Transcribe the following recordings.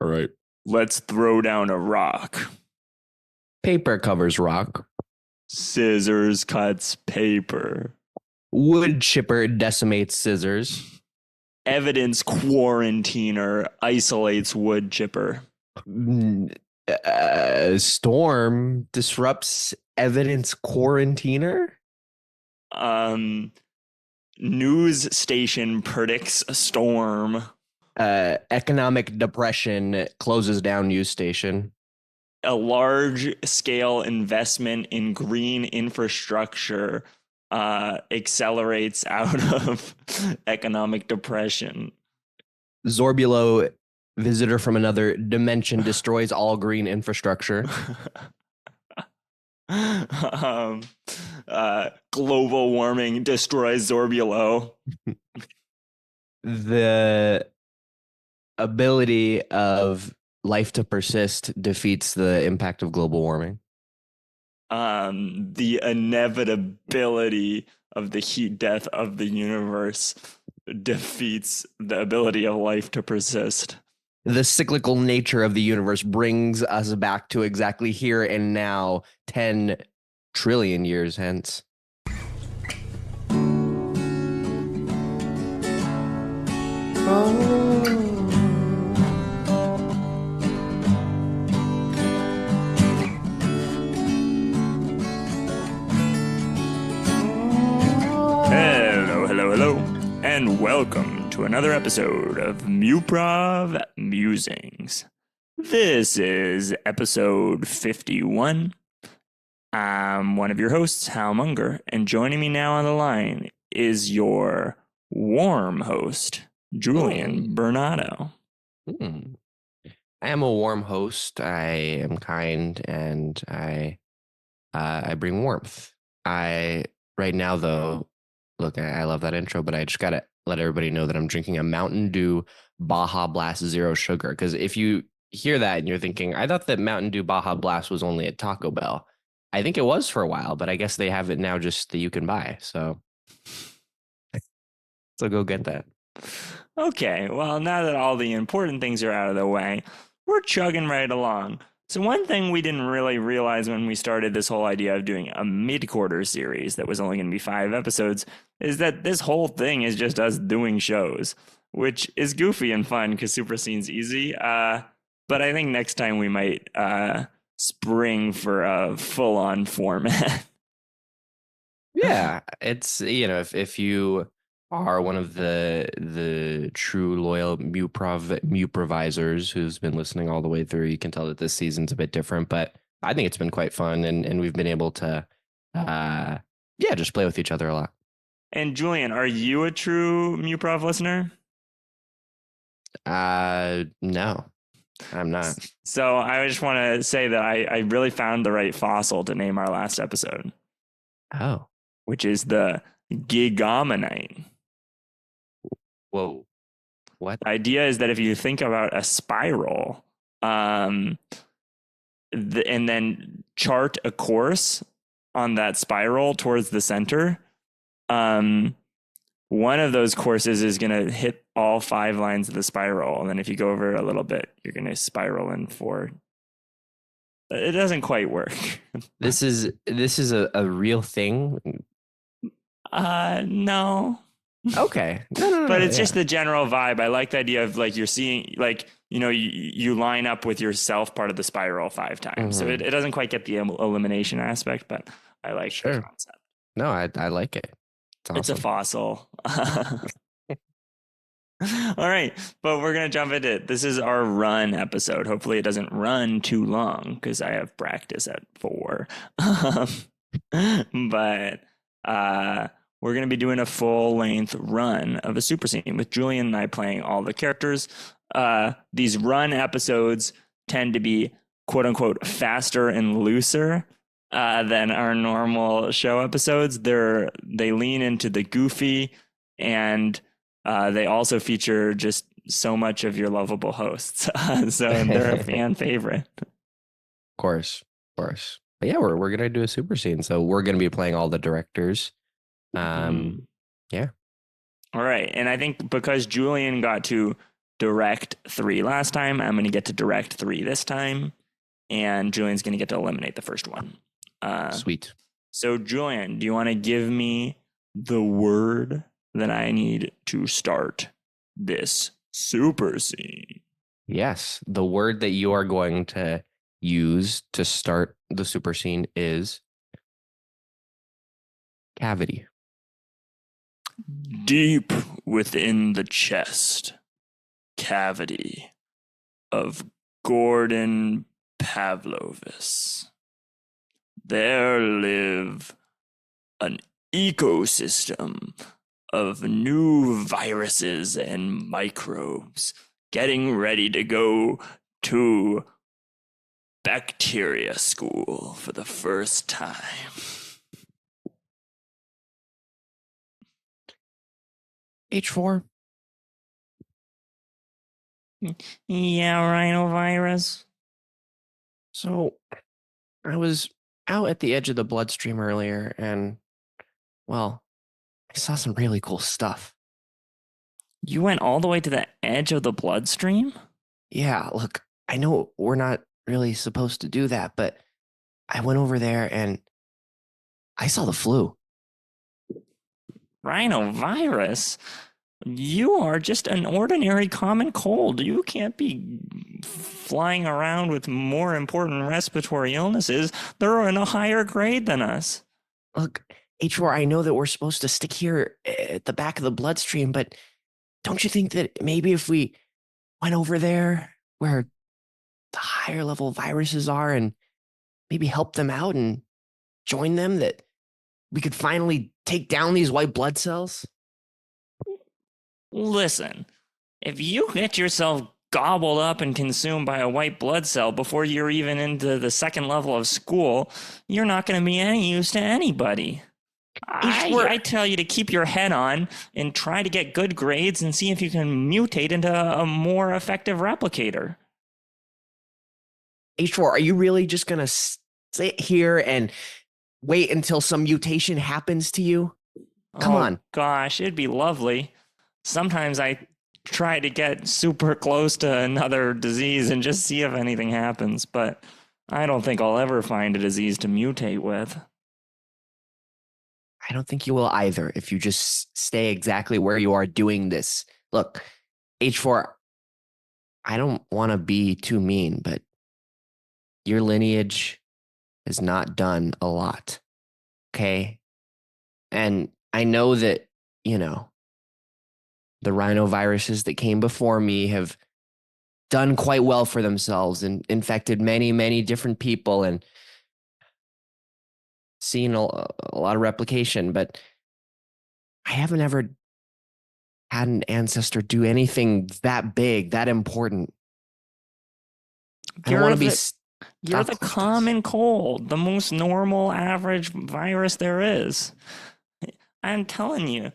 All right. Let's throw down a rock. Paper covers rock. Scissors cuts paper. Wood chipper decimates scissors. Evidence quarantiner isolates wood chipper. Storm disrupts evidence quarantiner. News station predicts a storm. Economic depression closes down news station. A large-scale investment in green infrastructure accelerates out of economic depression. Zorbulo, visitor from another dimension, destroys all green infrastructure. Global warming destroys Zorbulo. The ability of life to persist defeats the impact of global warming. The inevitability of the heat death of the universe defeats the ability of life to persist. The cyclical nature of the universe brings us back to exactly here and now, 10 trillion years hence. Hello, and welcome to another episode of Muprov Musings. This is episode 51. I'm one of your hosts, Hal Munger, and joining me now on the line is your warm host, Julian Bernardo. I am a warm host. I am kind, and I bring warmth. Right now, though, look, I love that intro, but I just gotta let everybody know that I'm drinking a Mountain Dew Baja Blast Zero Sugar. Because if you hear that and you're thinking, I thought that Mountain Dew Baja Blast was only at Taco Bell. I think it was for a while, but I guess they have it now just that you can buy. So go get that. Okay, well, now that all the important things are out of the way, we're chugging right along. So one thing we didn't really realize when we started this whole idea of doing a mid-quarter series that was only going to be 5 episodes is that this whole thing is just us doing shows, which is goofy and fun because SuperScene's easy. But I think next time we might spring for a full-on format. Yeah, it's, if you are one of the true loyal Muprovisers who's been listening all the way through, you can tell that this season's a bit different, but I think it's been quite fun, and we've been able to just play with each other a lot. And Julian, are you a true Muprov listener? No, I'm not. So I just want to say that I really found the right fossil to name our last episode. Oh. Which is the gigamonite. Whoa. What? The idea is that if you think about a spiral, and then chart a course on that spiral towards the center, one of those courses is going to hit all 5 lines of the spiral. And then if you go over a little bit, you're going to spiral in 4. It doesn't quite work. This is a real thing? No. Okay. No, but it's just the general vibe. I like the idea of like you're seeing, like, you line up with yourself part of the spiral 5 times. So it doesn't quite get the elimination aspect, but I like the concept. No, I like it. It's a fossil. All right, but we're going to jump into it. This is our run episode. Hopefully it doesn't run too long because I have practice at 4. But we're going to be doing a full-length run of a SuperScene with Julian and I playing all the characters. These run episodes tend to be, quote-unquote, faster and looser than our normal show episodes. They lean into the goofy, and they also feature just so much of your lovable hosts. So they're a fan favorite. Of course. But yeah, we're going to do a SuperScene. So we're going to be playing all the directors. Yeah. All right. And I think because Julian got to direct 3 last time. I'm going to get to direct 3 this time. And Julian's going to get to eliminate the first one. Sweet. So, Julian, do you want to give me the word that I need to start this super scene? Yes. The word that you are going to use to start the super scene is cavity. Deep within the chest cavity of Gordon Pavlovus, there live an ecosystem of new viruses and microbes getting ready to go to bacteria school for the first time. H4. Yeah, rhinovirus. So I was out at the edge of the bloodstream earlier and, well, I saw some really cool stuff. You went all the way to the edge of the bloodstream? Yeah, look, I know we're not really supposed to do that, but I went over there and I saw the flu. Rhinovirus? You are just an ordinary common cold. You can't be flying around with more important respiratory illnesses. They're in a higher grade than us. Look, H4, I know that we're supposed to stick here at the back of the bloodstream, but don't you think that maybe if we went over there where the higher level viruses are and maybe help them out and join them, that we could finally take down these white blood cells? Listen, if you get yourself gobbled up and consumed by a white blood cell before you're even into the second level of school, you're not going to be any use to anybody. I tell you to keep your head on and try to get good grades and see if you can mutate into a more effective replicator. H4, are you really just going to sit here and wait until some mutation happens to you? Come on. Gosh, it'd be lovely. Sometimes I try to get super close to another disease and just see if anything happens, but I don't think I'll ever find a disease to mutate with. I don't think you will either if you just stay exactly where you are doing this. Look, H4, I don't want to be too mean, but your lineage has not done a lot. Okay? And I know that, the rhinoviruses that came before me have done quite well for themselves and infected many, many different people and seen a lot of replication, but I haven't ever had an ancestor do anything that big, that important. I don't want to be You're the common cold, the most normal, average virus there is. I'm telling you,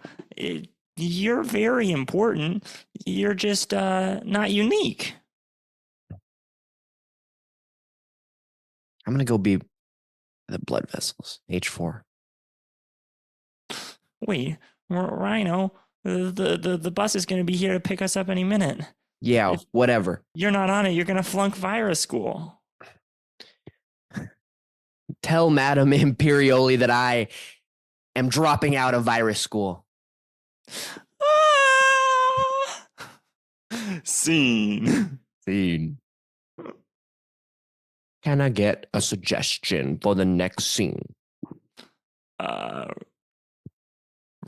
you're very important. You're just not unique. I'm going to go be the blood vessels, H4. Wait, Rhino, the bus is going to be here to pick us up any minute. Yeah, whatever. You're not on it. You're going to flunk virus school. Tell Madam Imperioli that I am dropping out of virus school. Scene. Can I get a suggestion for the next scene?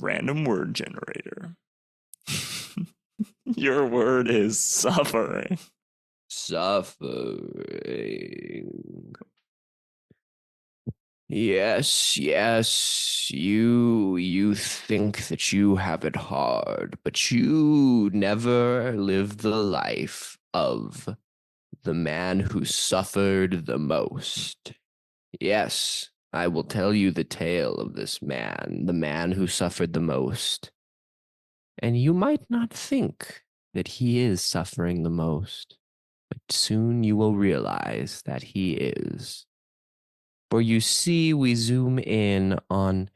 Random word generator. Your word is suffering. Suffering. Yes, you think that you have it hard, but you never live the life of the man who suffered the most. Yes, I will tell you the tale of this man, the man who suffered the most. And you might not think that he is suffering the most, but soon you will realize that he is. For you see, we zoom in on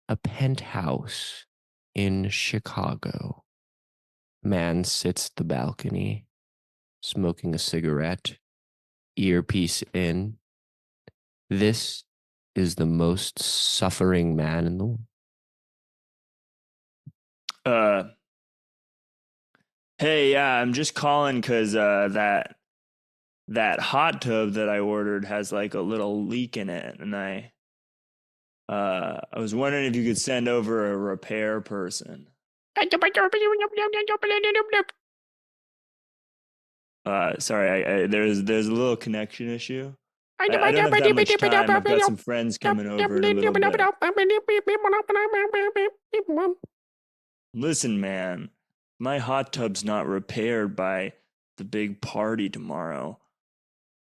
a penthouse in Chicago. Man sits at the balcony, smoking a cigarette, earpiece in. This is the most suffering man in the world. Uh, hey, yeah, I'm just calling because that hot tub that I ordered has like a little leak in it, and I was wondering if you could send over a repair person. Sorry, there's a little connection issue. I don't have that much time. I've got some friends coming over in a little bit. Listen, man, my hot tub's not repaired by the big party tomorrow.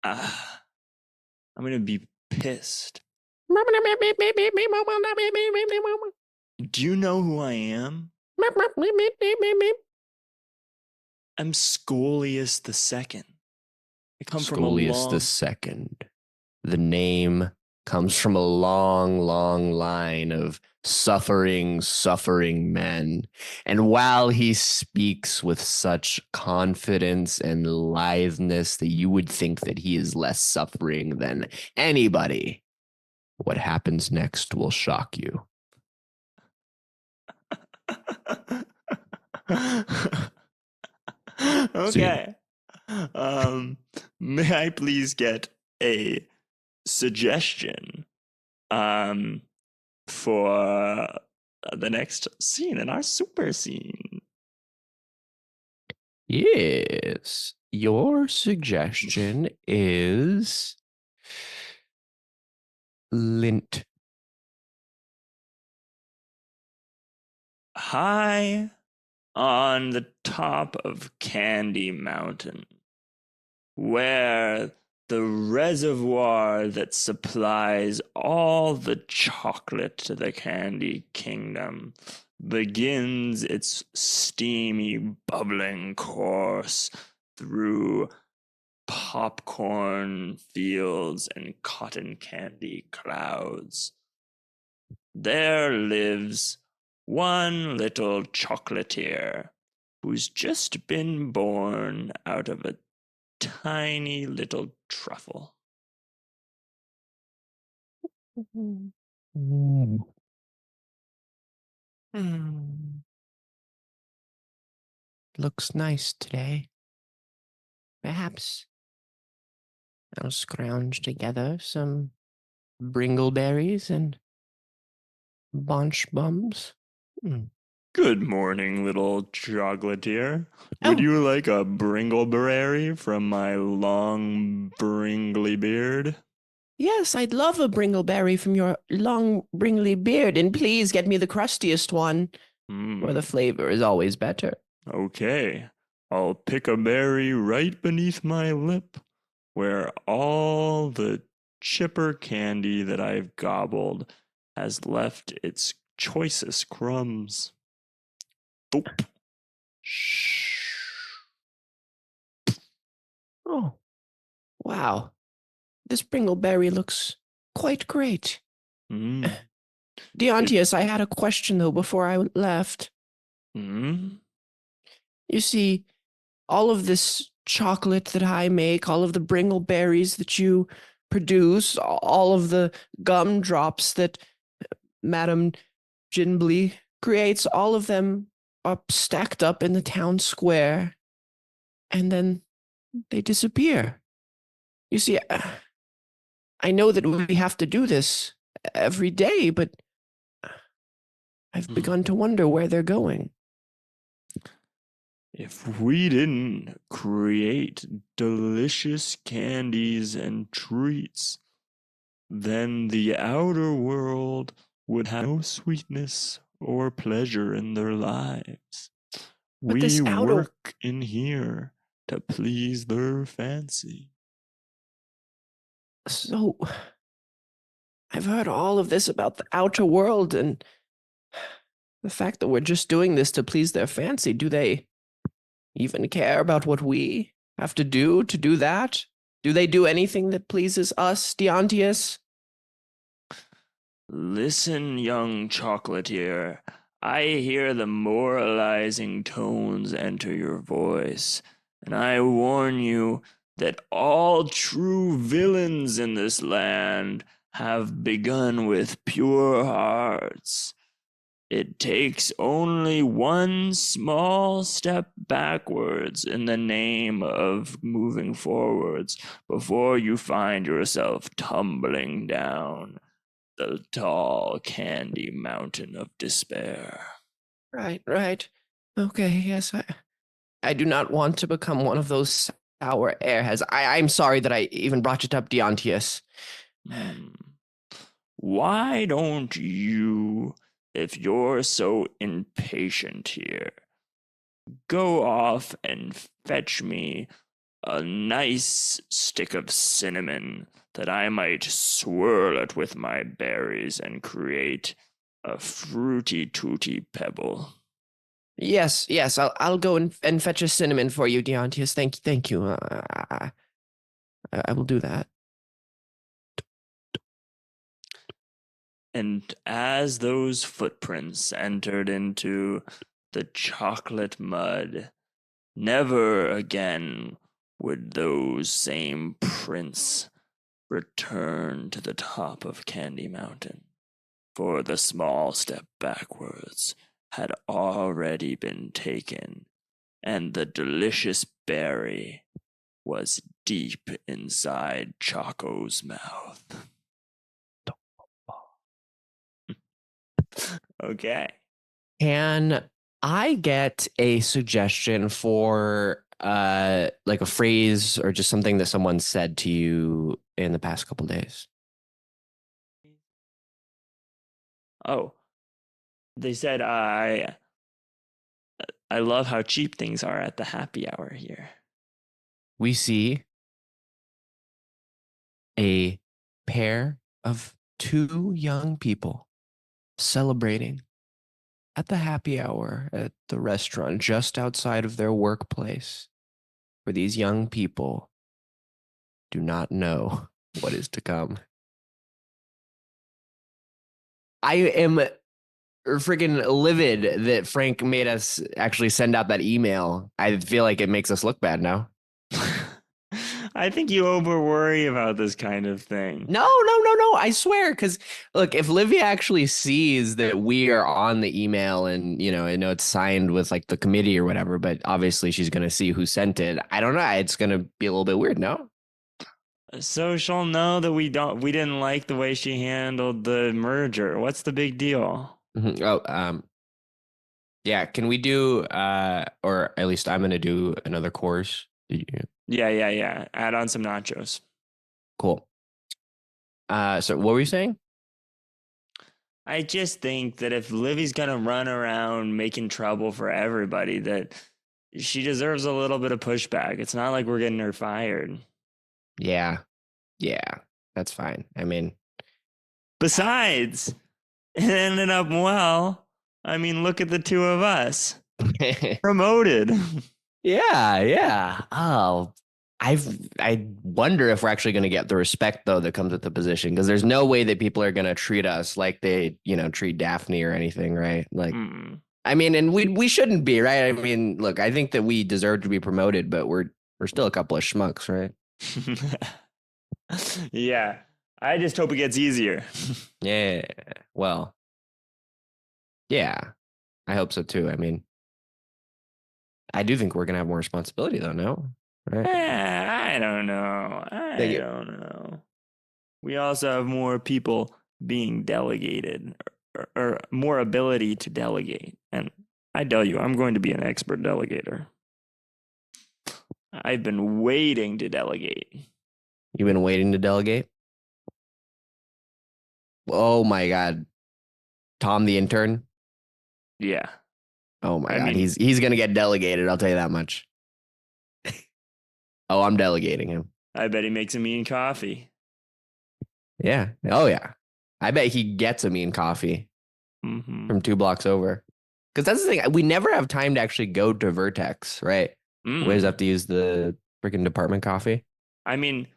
I'm gonna be pissed. Do you know who I am? I'm Scolius the Second. I come from a Scolius the long. Second. The name comes from a long, long line of suffering men. And while he speaks with such confidence and litheness that you would think that he is less suffering than anybody, what happens next will shock you. Okay. May I please get a suggestion for the next scene in our super scene? Yes. Your suggestion is lint. High on the top of Candy Mountain, where the reservoir that supplies all the chocolate to the Candy Kingdom begins its steamy, bubbling course through popcorn fields and cotton candy clouds. There lives one little chocolatier who's just been born out of a tiny little truffle. Mm. Looks nice today. Perhaps I'll scrounge together some bringleberries and bunch bums. Good morning, little chocolatier. Would Oh, you like a bringleberry from my long bringly beard? yes, I'd love a bringleberry from your long bringly beard, and please get me the crustiest one, for the flavor is always better. Okay, I'll pick a berry right beneath my lip, where all the chipper candy that I've gobbled has left its choicest crumbs. Boop. Shh. Oh, wow. This bringleberry looks quite great. Mm. Deontius, I had a question, though, before I left. Mm. You see, all of this chocolate that I make, all of the bringleberries that you produce, all of the gumdrops that Madame Ginbley creates, all of them are stacked up in the town square, and then they disappear. You see, I know that we have to do this every day, but I've begun to wonder where they're going. If we didn't create delicious candies and treats, then the outer world would have no sweetness or pleasure in their lives. But We this outer... work in here to please their fancy. So, I've heard all of this about the outer world and the fact that we're just doing this to please their fancy. Do they even care about what we have to do that? Do they do anything that pleases us, Deontius? Listen, young chocolatier, I hear the moralizing tones enter your voice, and I warn you that all true villains in this land have begun with pure hearts. It takes only one small step backwards in the name of moving forwards before you find yourself tumbling down the tall candy mountain of despair. Right, right. Okay, yes, I do not want to become one of those sour airheads. I'm sorry that I even brought it up, Deontius. Hmm. Why don't you, if you're so impatient here, go off and fetch me a nice stick of cinnamon that I might swirl it with my berries and create a fruity tooty pebble. Yes, yes, I'll go and fetch a cinnamon for you, Deontius. Thank you. I will do that. And as those footprints entered into the chocolate mud, never again would those same prints return to the top of Candy Mountain, for the small step backwards had already been taken, and the delicious berry was deep inside Choco's mouth. Okay. Can I get a suggestion for like a phrase or just something that someone said to you in the past couple days? Oh, they said I love how cheap things are at the happy hour here. We see a pair of two young people celebrating at the happy hour at the restaurant just outside of their workplace, where these young people do not know what is to come. I am freaking livid that Frank made us actually send out that email. I feel like it makes us look bad now. I think you over worry about this kind of thing. No. I swear. Because look, if Livia actually sees that we are on the email and, I know it's signed with like the committee or whatever, but obviously she's going to see who sent it. I don't know. It's going to be a little bit weird, no? So she'll know that we didn't like the way she handled the merger. What's the big deal? Mhm. Yeah. Can we do, or at least I'm going to do another course. Yeah. Add on some nachos. Cool. So what were you saying? I just think that if Livy's gonna run around making trouble for everybody, that she deserves a little bit of pushback. It's not like we're getting her fired. Yeah. Yeah. That's fine. I mean, Besides, it ended up well. I mean, look at the two of us promoted. yeah. Oh, I wonder if we're actually going to get the respect though that comes with the position because there's no way that people are going to treat us like they, treat Daphne or anything, right? Like, Mm. I mean, and we shouldn't be, right? I mean, look, I think that we deserve to be promoted, but we're still a couple of schmucks, right? Yeah, I just hope it gets easier. Yeah. Well, yeah. I hope so too. I mean, I do think we're going to have more responsibility though, no? Right? I don't know. Thank I you. don't know. We also have more people being delegated or more ability to delegate. And I tell you, I'm going to be an expert delegator. I've been waiting to delegate. You've been waiting to delegate? Oh my God. Tom the intern? Yeah. Oh my I God. mean, He's gonna get delegated, I'll tell you that much. Oh, I'm delegating him. I bet he makes a mean coffee. Yeah. Oh yeah. I bet he gets a mean coffee Mm-hmm. from 2 blocks over. Because that's the thing. We never have time to actually go to Vertex, right? We always have to use the freaking department coffee. I mean,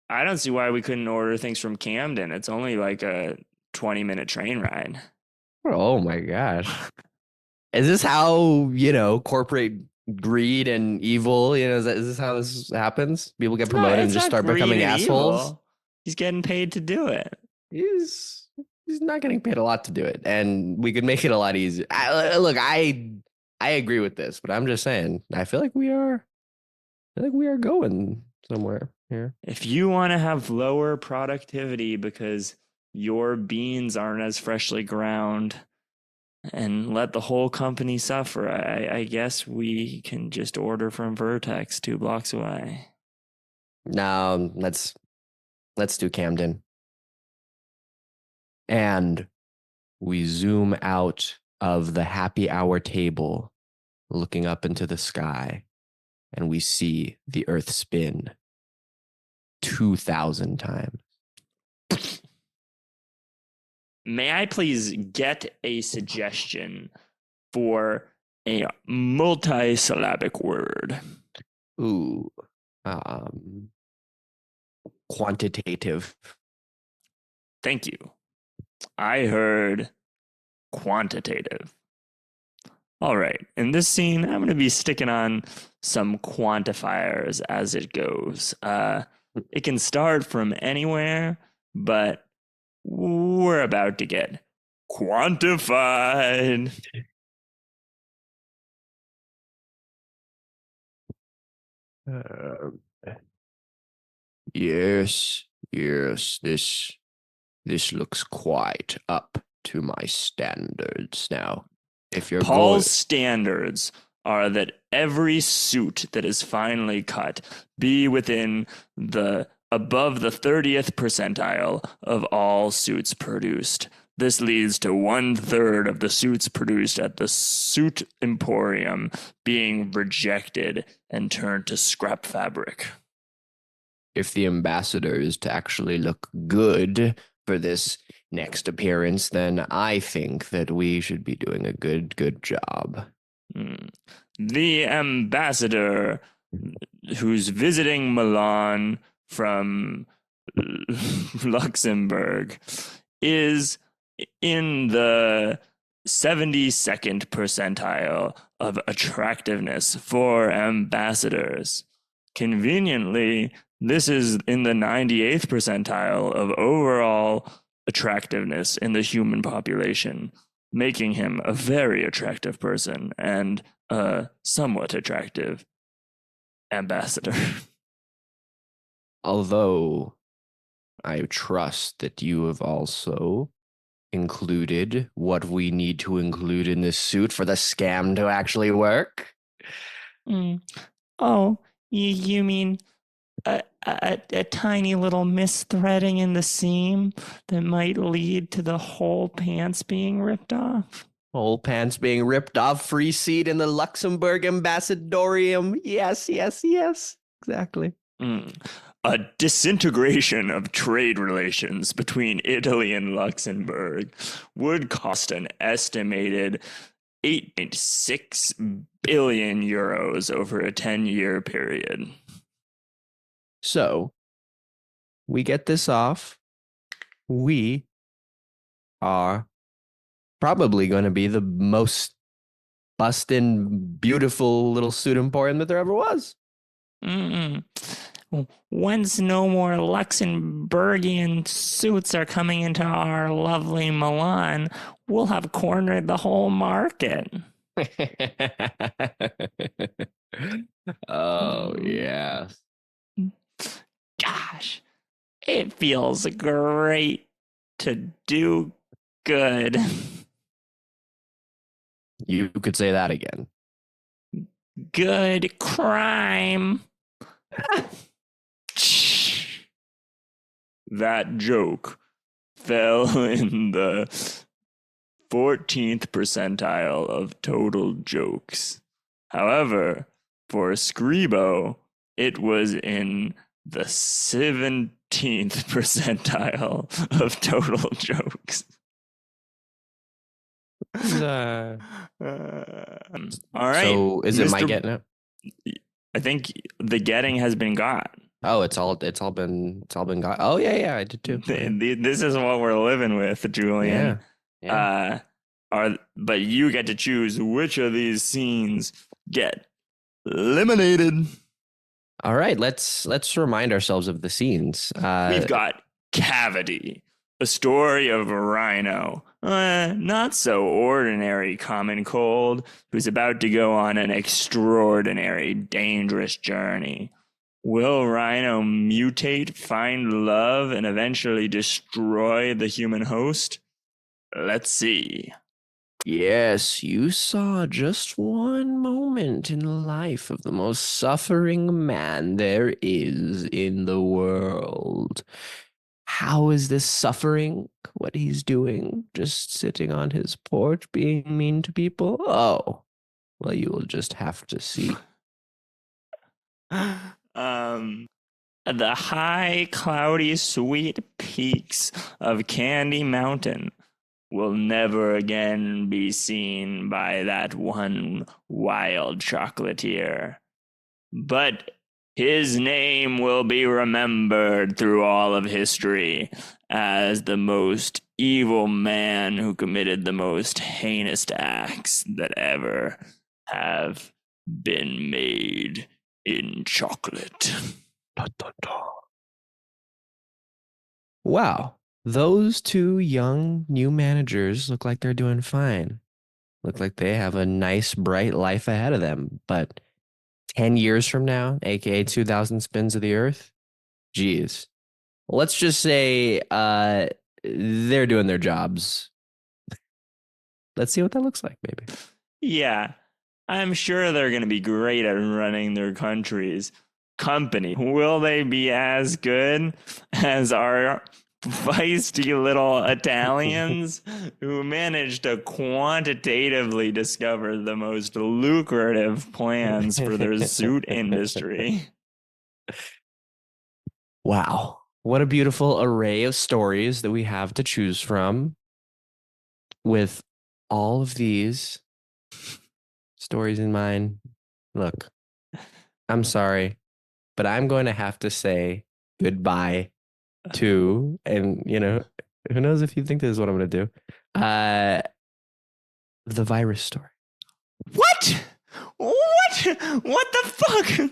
I don't see why we couldn't order things from Camden. It's only like a 20-minute train ride. Oh my gosh. Is this how, corporate greed and evil, is this how this happens? People get promoted and It's just not start greed becoming and assholes? evil. He's getting paid to do it. He's not getting paid a lot to do it, and we could make it a lot easier. Look, I agree with this, but I'm just saying, I think we are going somewhere here. If you want to have lower productivity because your beans aren't as freshly ground and let the whole company suffer, I guess we can just order from Vertex 2 blocks away. No, let's do Camden. And we zoom out of the happy hour table, looking up into the sky, and we see the earth spin 2,000 times. May I please get a suggestion for a multisyllabic word? Ooh, um, quantitative. Thank you. I heard quantitative. All right. In this scene, I'm going to be sticking on some quantifiers as it goes. It can start from anywhere, but we're about to get quantified. Uh, yes, yes, this looks quite up to my standards. Now, if you're going, Paul's standards are that every suit that is finally cut be within the above the 30th percentile of all suits produced. This leads to 1/3 of the suits produced at the suit emporium being rejected and turned to scrap fabric. if the ambassador is to actually look good for this next appearance, then I think that we should be doing a good job. The ambassador who's visiting Milan from Luxembourg is in the 72nd percentile of attractiveness for ambassadors. Conveniently, this is in the 98th percentile of overall attractiveness in the human population, making him a very attractive person and a somewhat attractive ambassador. Although I trust that you have also included what we need to include in this suit for the scam to actually work. Mm. Oh, you mean a tiny little misthreading in the seam that might lead to the whole pants being ripped off? Whole pants being ripped off, free seat in the Luxembourg Ambassadorium. Yes, yes, yes. Exactly. A disintegration of trade relations between Italy and Luxembourg would cost an estimated 8.6 billion euros over a 10-year period. So we get this off. We are probably going to be the most bustin' beautiful little suit emporium that there ever was. Mm-mm. Once no more Luxembourgian suits are coming into our lovely Milan, we'll have cornered the whole market. Oh, yeah. Gosh, it feels great to do good. You could say that again. Good crime. That joke fell in the 14th percentile of total jokes. However, for Scribo, it was in the 17th percentile of total jokes. All right. So is it my Mr. getting it? I think the getting has been got. Oh, it's all been got. Oh yeah, I did too. This is what we're living with, Julian. Yeah. But you get to choose which of these scenes get eliminated. All right, let's remind ourselves of the scenes. We've got Cavity, a story of a rhino, not so ordinary common cold, who's about to go on an extraordinary, dangerous journey. Will Rhino mutate, find love, and eventually destroy the human host? Let's see. Yes, you saw just one moment in the life of the most suffering man there is in the world. How is this suffering? What he's doing? Just sitting on his porch being mean to people? Oh, well, you will just have to see. um, the high, cloudy, sweet peaks of Candy Mountain will never again be seen by that one wild chocolatier. But his name will be remembered through all of history as the most evil man who committed the most heinous acts that ever have been made in chocolate. Wow, those two young new managers look like they're doing fine. Look like they have a nice, bright life ahead of them. But 10 years from now, aka 2000 spins of the earth, geez. Let's just say they're doing their jobs. Let's see what that looks like, maybe. Yeah, I'm sure they're going to be great at running their country's company. Will they be as good as our feisty little Italians who managed to quantitatively discover the most lucrative plans for their suit industry? Wow. What a beautiful array of stories that we have to choose from with all of these stories in mind. Look, I'm sorry, but I'm going to have to say goodbye to, and who knows if you think this is what I'm going to do, the virus story. What? What? What the fuck?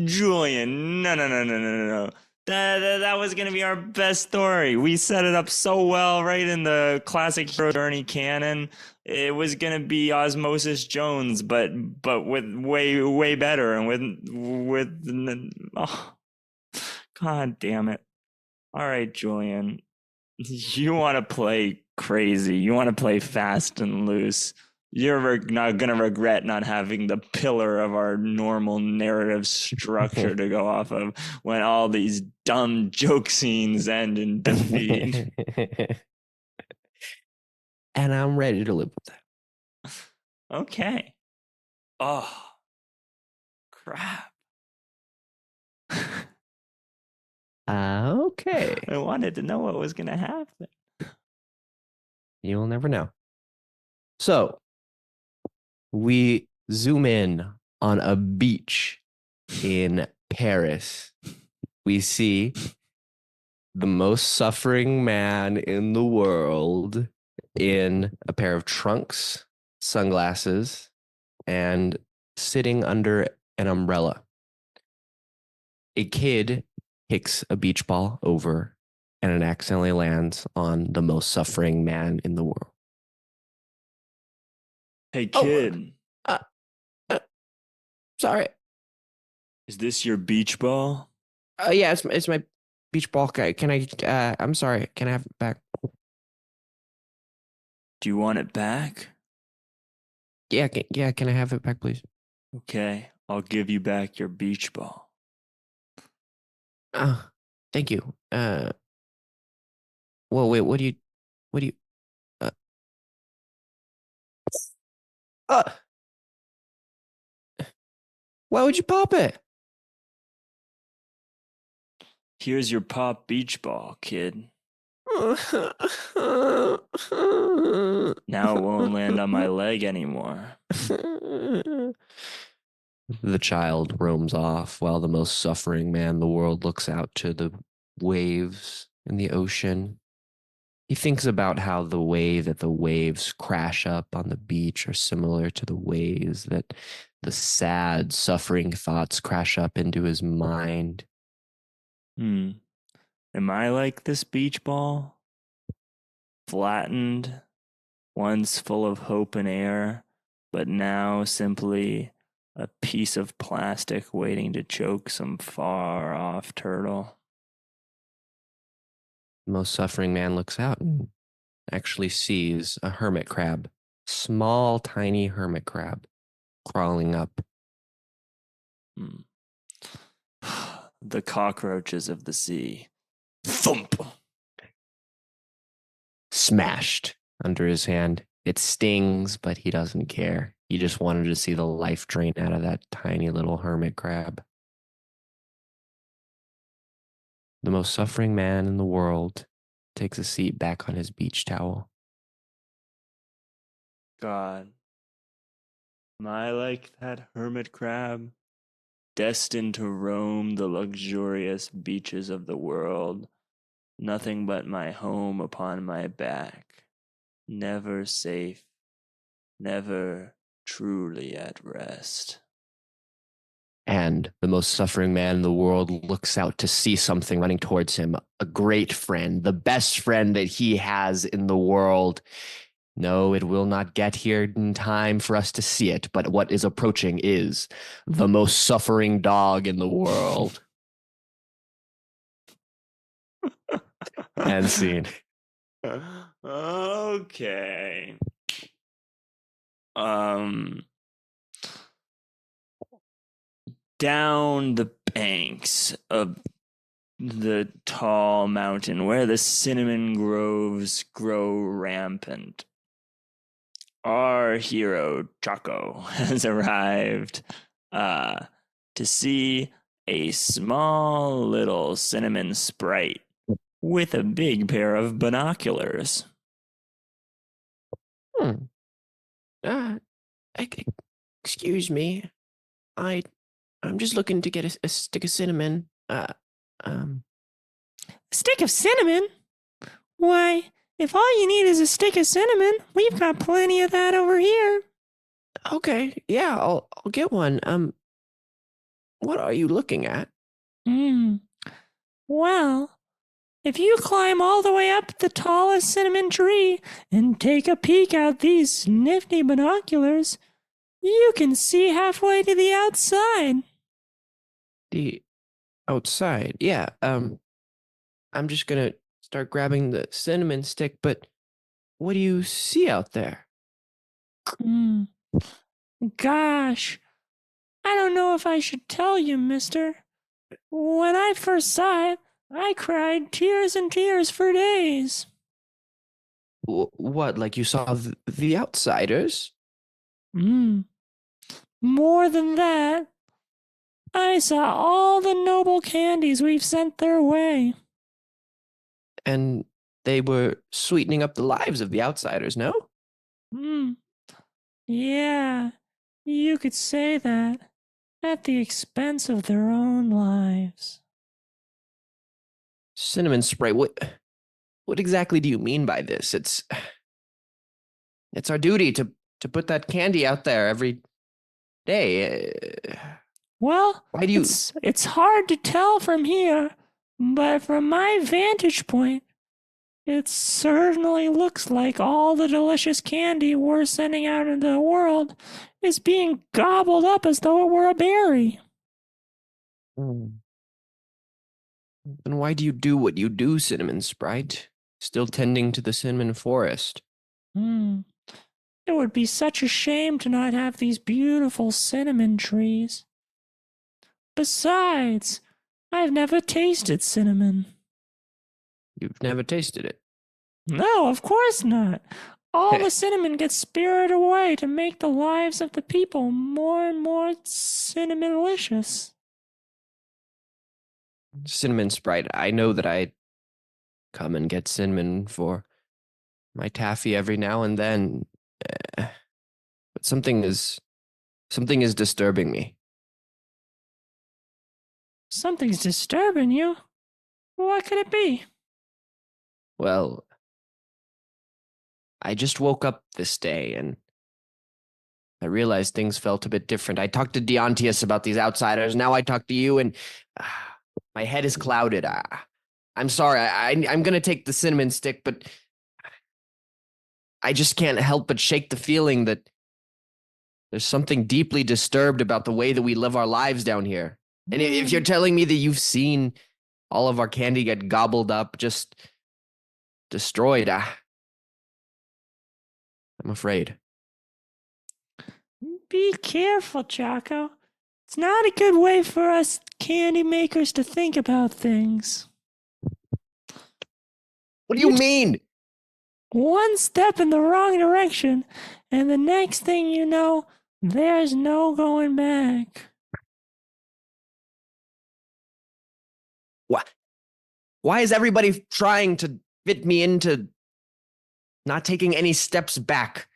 Julian, no. That was going to be our best story. We set it up so well right in the classic hero journey canon. It was going to be Osmosis Jones, but with way better and with oh, God damn it. All right, Julian. You want to play crazy. You want to play fast and loose. You're not going to regret not having the pillar of our normal narrative structure to go off of when all these dumb joke scenes end in defeat. And I'm ready to live with that. Okay. Oh, crap. Okay. I wanted to know what was going to happen. You'll never know. So we zoom in on a beach in Paris. We see the most suffering man in the world in a pair of trunks, sunglasses, and sitting under an umbrella. A kid kicks a beach ball over and it accidentally lands on the most suffering man in the world. Hey, kid. Oh, sorry. Is this your beach ball? Yeah, it's my beach ball guy. Can I? I'm sorry. Can I have it back? Do you want it back? Yeah, Can I have it back, please? Okay, I'll give you back your beach ball. Thank you. Well, wait. What do you? Uh, uh, why would you pop it? Here's your pop beach ball, kid. Now it won't land on my leg anymore. The child roams off while the most suffering man in the world looks out to the waves in the ocean He thinks about how the way that the waves crash up on the beach are similar to the ways that the sad, suffering thoughts crash up into his mind. Hmm. Am I like this beach ball? Flattened, once full of hope and air, but now simply a piece of plastic waiting to choke some far off turtle. The most suffering man looks out and actually sees a hermit crab, small, tiny hermit crab, crawling up. Hmm. The cockroaches of the sea. Thump! Smashed under his hand. It stings, but he doesn't care. He just wanted to see the life drain out of that tiny little hermit crab. The most suffering man in the world takes a seat back on his beach towel. God. Am I like that hermit crab? Destined to roam the luxurious beaches of the world, nothing but my home upon my back, never safe, never truly at rest. And the most suffering man in the world looks out to see something running towards him, a great friend, the best friend that he has in the world. No, it will not get here in time for us to see it, but what is approaching is the most suffering dog in the world. And scene. Okay. Um, down the banks of the tall mountain where the cinnamon groves grow rampant, our hero Chaco has arrived uh, to see a small little cinnamon sprite with a big pair of binoculars. Hmm. Uh, excuse me. I I'm just looking to get a stick of cinnamon. Um, Stick of cinnamon? Why, if all you need is a stick of cinnamon, we've got plenty of that over here. okay, yeah, I'll get one. What are you looking at? Hmm. Well, if you climb all the way up the tallest cinnamon tree and take a peek out these nifty binoculars, you can see halfway to the outside. The outside. Yeah. I'm just gonna start grabbing the cinnamon stick, but what do you see out there? Hmm. Gosh, I don't know if I should tell you, mister. When I first saw it, I cried tears and tears for days. What? Like you saw the outsiders, Hmm. More than that, I saw all the noble candies we've sent their way. and they were sweetening up the lives of the outsiders. No, Hmm. Yeah, you could say that. At the expense of their own lives. cinnamon spray. What exactly do you mean by this? It's our duty to put that candy out there every day. Well, Why do you? it's hard to tell from here, but from my vantage point, it certainly looks like all the delicious candy we're sending out into the world is being gobbled up as though it were a berry. Hmm. Then why do you do what you do, Cinnamon Sprite? Still tending to the cinnamon forest. Hmm. It would be such a shame to not have these beautiful cinnamon trees. Besides, I've never tasted cinnamon. You've never tasted it. No, of course not. All the cinnamon gets spirited away to make the lives of the people more and more cinnamonlicious. Cinnamon Sprite. I know that I come and get cinnamon for my taffy every now and then, but something is disturbing me. Something's disturbing you. What could it be? Well, I just woke up this day and I realized things felt a bit different. I talked to Deontius about these outsiders. Now I talk to you, and my head is clouded. I'm sorry. I'm going to take the cinnamon stick, but I just can't help but shake the feeling that there's something deeply disturbed about the way that we live our lives down here. And if you're telling me that you've seen all of our candy get gobbled up, just destroyed, I'm afraid. Be careful, Chaco. It's not a good way for us candy makers to think about things. What do you mean? One step in the wrong direction, and the next thing you know, there's no going back. What? Why is everybody trying to fit me into not taking any steps back?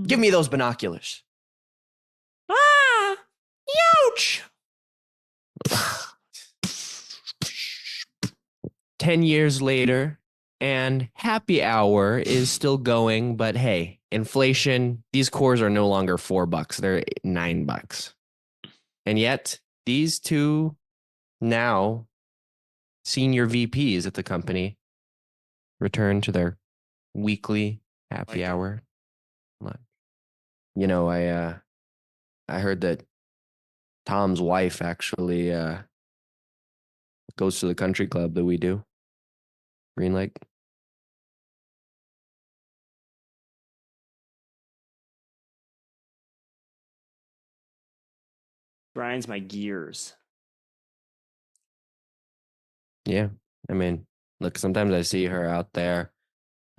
Give me those binoculars. Ah! Ouch! 10 years later, and happy hour is still going, but hey, inflation, these cores are no longer $4, they're $9. And yet, these two now senior VPs at the company return to their weekly happy hour lunch. You know, I heard that Tom's wife actually goes to the country club that we do, Green Lake. Grinds my gears. Yeah, I mean, look, sometimes I see her out there.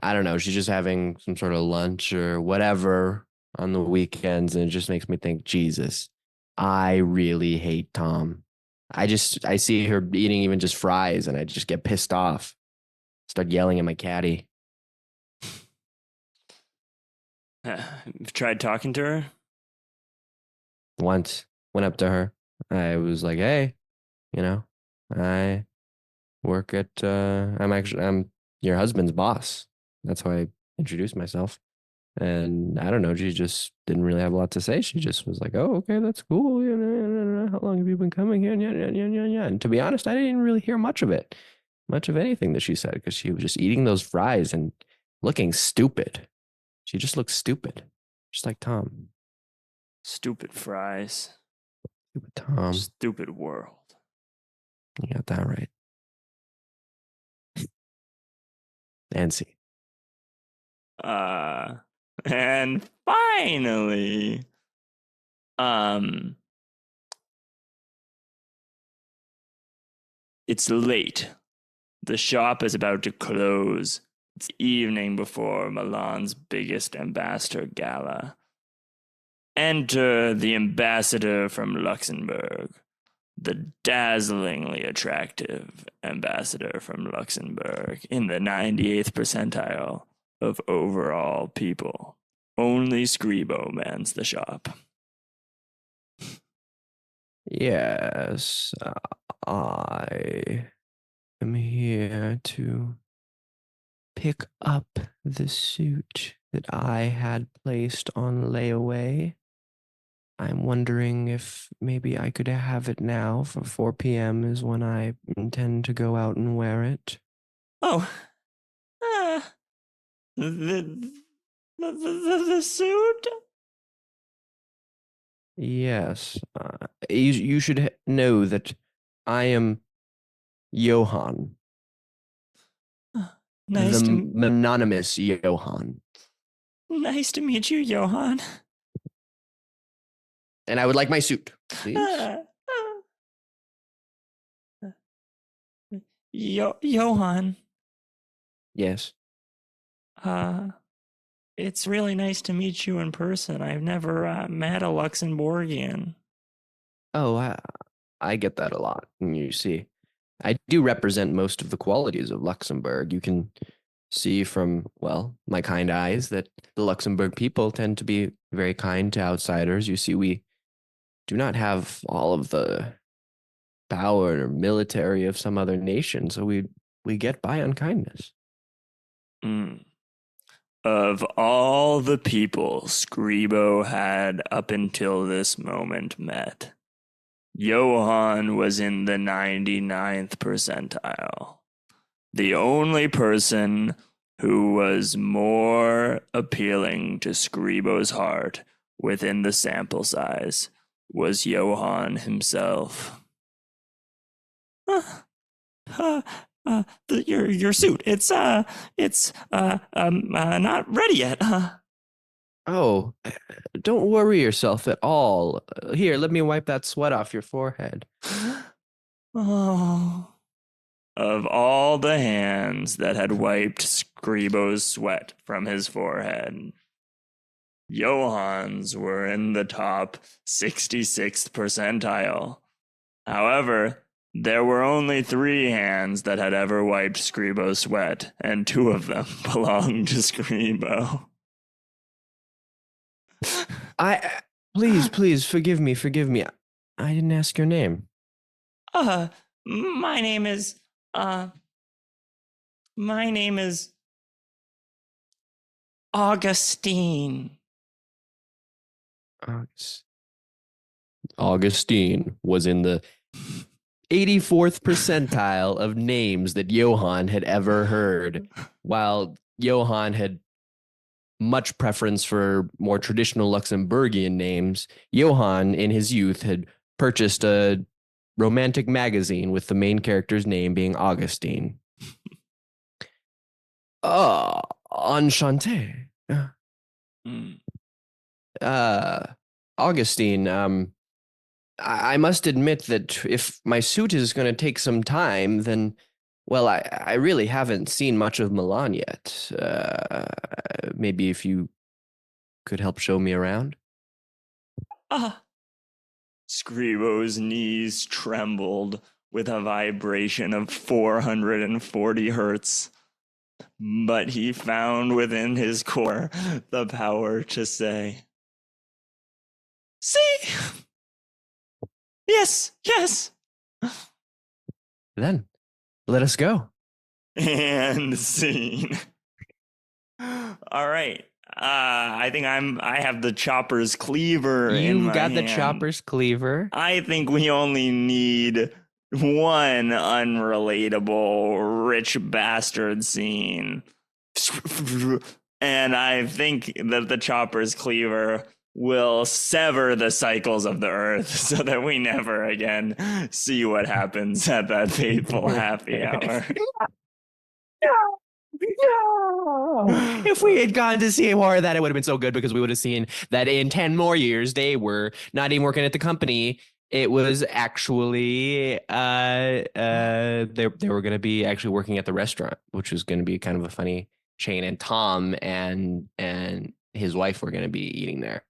I don't know, she's just having some sort of lunch or whatever on the weekends, and it just makes me think, Jesus, I really hate Tom. I see her eating even just fries, and I just get pissed off. Start yelling at my caddy. You've tried talking to her? Once went up to her. I was like, hey, I work at I'm your husband's boss. That's how I introduced myself. And I don't know, she just didn't really have a lot to say. She just was like, "Oh, okay, that's cool. How long have you been coming here?" Yeah. And to be honest, I didn't really hear much of anything that she said, because she was just eating those fries and looking stupid. She just looked stupid, just like Tom. Stupid fries. Stupid Tom. Stupid world. You got that right. Nancy. And finally, it's late. The shop is about to close. It's evening before Milan's biggest ambassador gala. Enter the ambassador from Luxembourg, the dazzlingly attractive ambassador from Luxembourg in the 98th percentile of overall people. Only Scribo mans the shop. Yes, I am here to pick up the suit that I had placed on layaway. I'm wondering if maybe I could have it now, for 4 p.m. is when I intend to go out and wear it. Oh, the suit? Yes, you should know that I am Johann, Nice the to anonymous Johann. nice to meet you, Johann. And I would like my suit, please. Johann. Yes. It's really nice to meet you in person. I've never met a Luxembourgian. Oh, I get that a lot. And you see, I do represent most of the qualities of Luxembourg. You can see from, well, my kind eyes that the Luxembourg people tend to be very kind to outsiders. You see, we do not have all of the power or military of some other nation, so we get by on kindness. Mm. Of all the people Scribo had up until this moment met, Johann was in the 99th percentile. The only person who was more appealing to Scribo's heart within the sample size was Johann himself. Your suit. It's not ready yet. Oh, don't worry yourself at all. Here, let me wipe that sweat off your forehead. Oh. Of all the hands that had wiped Scribo's sweat from his forehead, Johann's were in the top 66th percentile. However, there were only 3 hands that had ever wiped Scribo's sweat, and 2 of them belonged to Scribo. Please, forgive me. I didn't ask your name. My name is, Augustine. Augustine was in the 84th percentile of names that Johann had ever heard, while Johann had much preference for more traditional Luxembourgian names. Johann, in his youth, had purchased a romantic magazine with the main character's name being Augustine. Enchanté. Augustine, I must admit that if my suit is going to take some time, then, well, I really haven't seen much of Milan yet. Maybe if you could help show me around? Scribo's knees trembled with a vibration of 440 hertz. But he found within his core the power to say, "See? Yes. Then, let us go. And scene. All right. I think I have the chopper's cleaver in my hand. You've got the chopper's cleaver. I think we only need one unrelatable rich bastard scene. And I think that the chopper's cleaver will sever the cycles of the earth so that we never again see what happens at that fateful happy hour. No. If we had gone to see more of that, it would have been so good because we would have seen that in 10 more years, they were not even working at the company. It was actually, they were going to be actually working at the restaurant, which was going to be kind of a funny chain. And Tom and his wife were going to be eating there.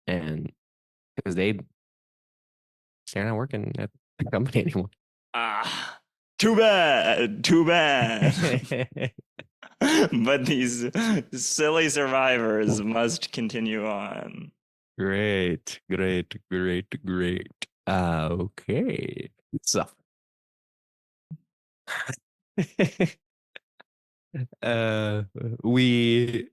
And because they're not working at the company anymore. Too bad. But these silly survivors must continue on. Great. Okay. So, we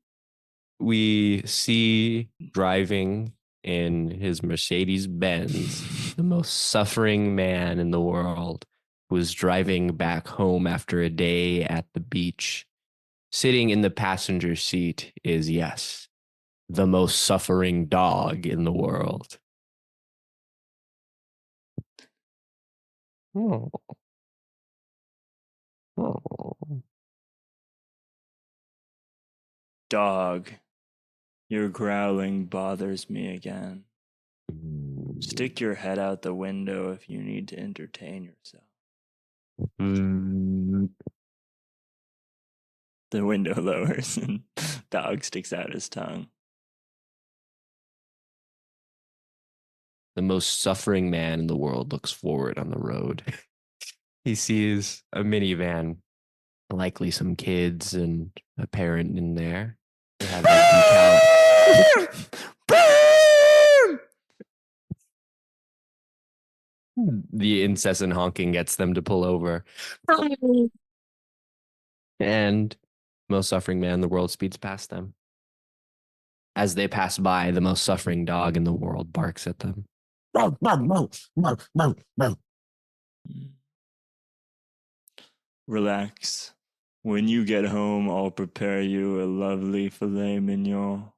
see driving in his Mercedes Benz the most suffering man in the world, who is driving back home after a day at the beach. Sitting in the passenger seat is, yes, the most suffering dog in the world. Oh. Dog, your growling bothers me again. Stick your head out the window if you need to entertain yourself. The window lowers and dog sticks out his tongue. The most suffering man in the world looks forward on the road. He sees a minivan, likely some kids and a parent in there. They have that The incessant honking gets them to pull over. And most suffering man in the world speeds past them. As they pass by, the most suffering dog in the world barks at them. Relax. When you get home, I'll prepare you a lovely filet mignon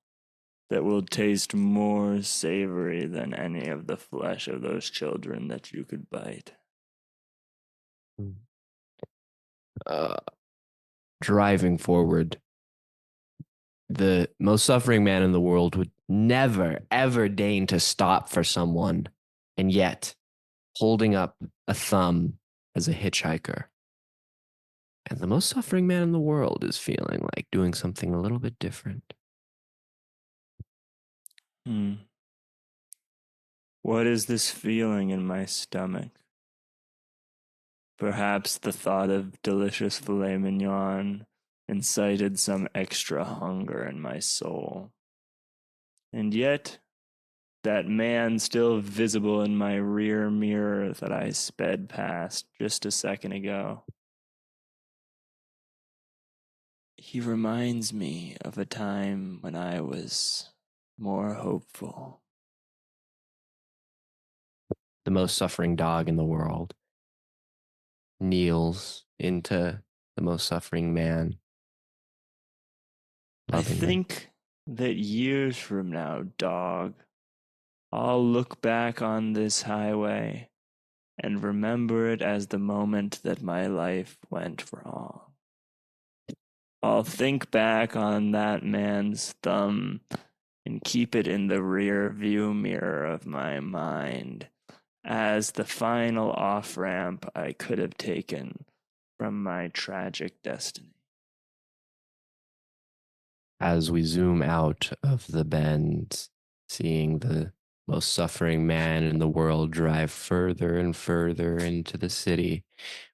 that will taste more savory than any of the flesh of those children that you could bite. Driving forward, the most suffering man in the world would never, ever deign to stop for someone, and yet holding up a thumb as a hitchhiker. And the most suffering man in the world is feeling like doing something a little bit different. What is this feeling in my stomach? Perhaps the thought of delicious filet mignon incited some extra hunger in my soul. And yet, that man still visible in my rear mirror that I sped past just a second ago. He reminds me of a time when I was more hopeful. The most suffering dog in the world kneels into the most suffering man. I think that years from now, dog, I'll look back on this highway and remember it as the moment that my life went wrong. I'll think back on that man's thumb and keep it in the rear view mirror of my mind as the final off-ramp I could have taken from my tragic destiny. As we zoom out of the bend, seeing the most suffering man in the world drive further and further into the city,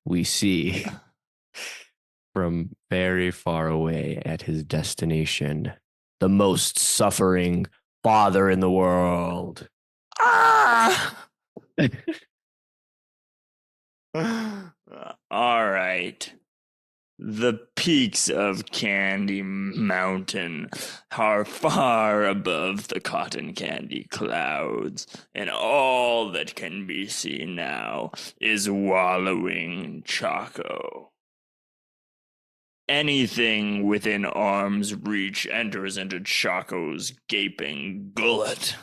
we see from very far away at his destination the most suffering father in the world. Ah! All right. The peaks of Candy Mountain are far above the cotton candy clouds, and all that can be seen now is wallowing Choco. Anything within arm's reach enters into Choco's gaping gullet.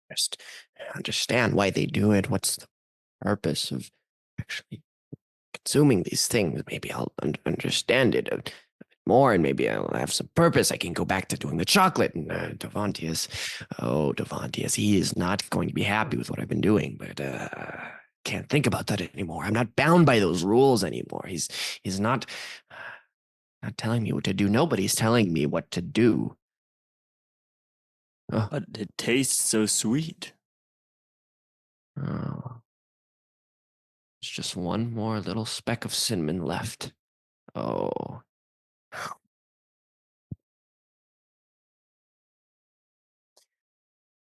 Just understand why they do it. What's the purpose of actually consuming these things? Maybe I'll understand it a bit more, and maybe I'll have some purpose. I can go back to doing the chocolate. And Devontius, he is not going to be happy with what I've been doing, but can't think about that anymore. I'm not bound by those rules anymore. He's not telling me what to do. Nobody's telling me what to do. But it tastes so sweet. Oh. There's just one more little speck of cinnamon left. Oh.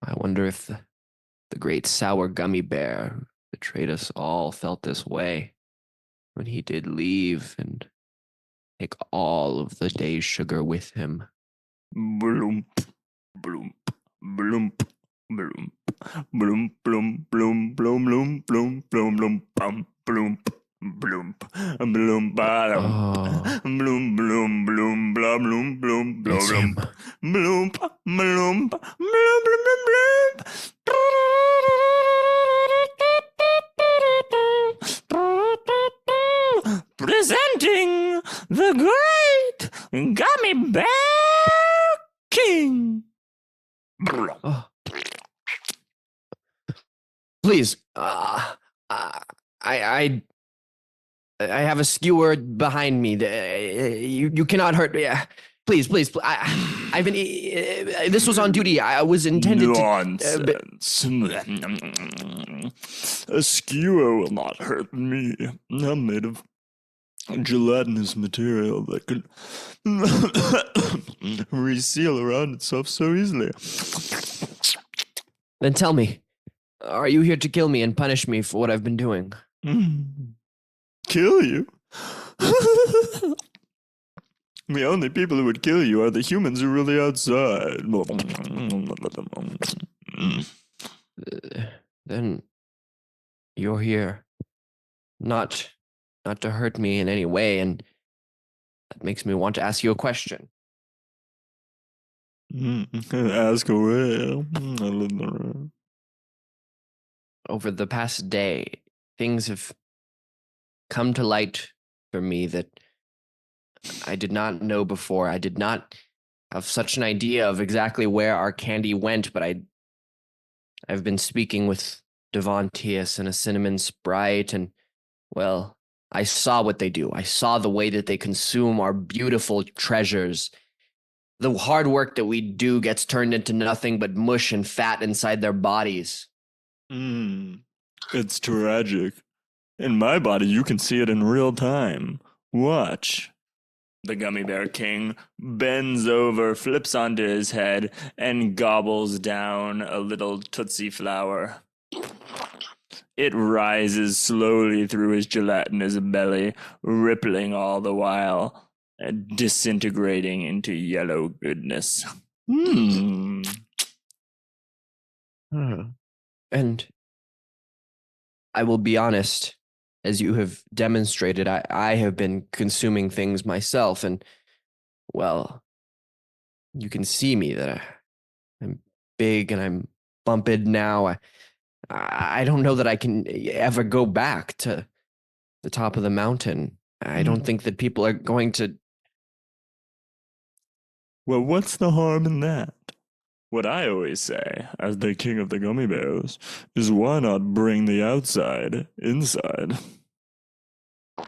I wonder if the great sour gummy bear who betrayed us all felt this way when he did leave and take all of the day's sugar with him. Bloomp, bloomp, bloomp, bloomp, bloomp, bloomp, bloomp, bloom, bloom, bloom, bloom, bloom, bum, bloomp, bloomp, bloom, bottom, bloom, bloom, bloom, blah, bloom, bloom, bloom, bloom, bloom, bloom, bloom, bloom, bloom, bloom. Presenting the great gummy bear king. Oh. Please, I have a skewer behind me. You cannot hurt me. Please. I've been. This was on duty. I was intended Nonsense. A skewer will not hurt me. I'm made of gelatinous material that could reseal around itself so easily. Then tell me, Are you here to kill me and punish me for what I've been doing? Kill you? The only people who would kill you are the humans who are really outside. Then you're here not not to hurt me in any way, and that makes me want to ask you a question. Ask away. Over the past day, things have come to light for me that I did not know before. I did not have such an idea of exactly where our candy went, but I've been speaking with Devontius and a cinnamon sprite, and well, I saw what they do. I saw the way that they consume our beautiful treasures. The hard work that we do gets turned into nothing but mush and fat inside their bodies. It's tragic. In my body, you can see it in real time. Watch. The Gummy Bear King bends over, flips onto his head, and gobbles down a little Tootsie Flower. It rises slowly through his gelatinous belly, rippling all the while, and disintegrating into yellow goodness. And I will be honest, as you have demonstrated, I have been consuming things myself, and well, you can see me that I'm big and I'm bumped now. I don't know that I can ever go back to the top of the mountain. I don't think that people are going to. Well, what's the harm in that? What I always say, as the king of the gummy bears, is why not bring the outside inside?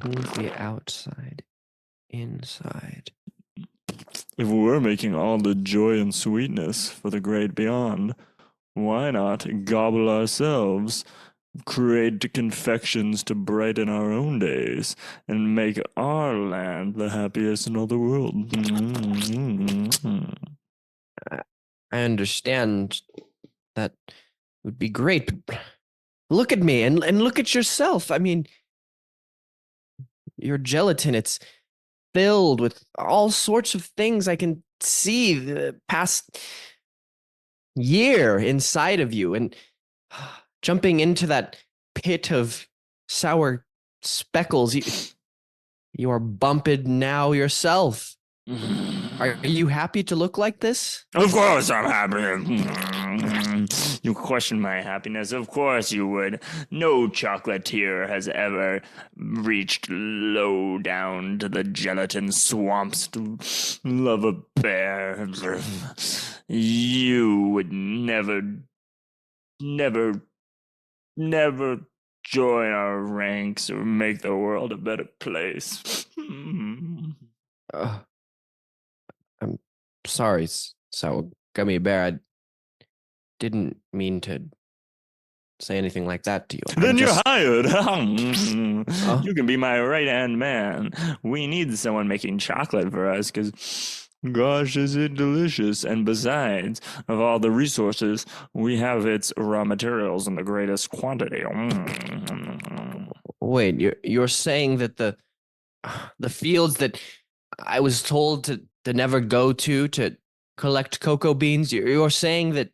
Move the outside inside. If we're making all the joy and sweetness for the great beyond, why not gobble ourselves, create confections to brighten our own days, and make our land the happiest in all the world? I understand that would be great, but look at me and look at yourself. I mean, your gelatin, it's filled with all sorts of things. I can see the past year inside of you, and jumping into that pit of sour speckles, you are bumped now yourself. Are you happy to look like this? Of course I'm happy. You question my happiness. Of course you would. No chocolatier has ever reached low down to the gelatin swamps to love a bear. You would never, never, never join our ranks or make the world a better place. I'm sorry, so Gummy Bear. I didn't mean to say anything like that to you. Then you're just hired. You can be my right hand man. We need someone making chocolate for us because, gosh, is it delicious. And besides, of all the resources, we have its raw materials in the greatest quantity. Wait. You're saying that the fields that I was told to never go to collect cocoa beans. You're saying that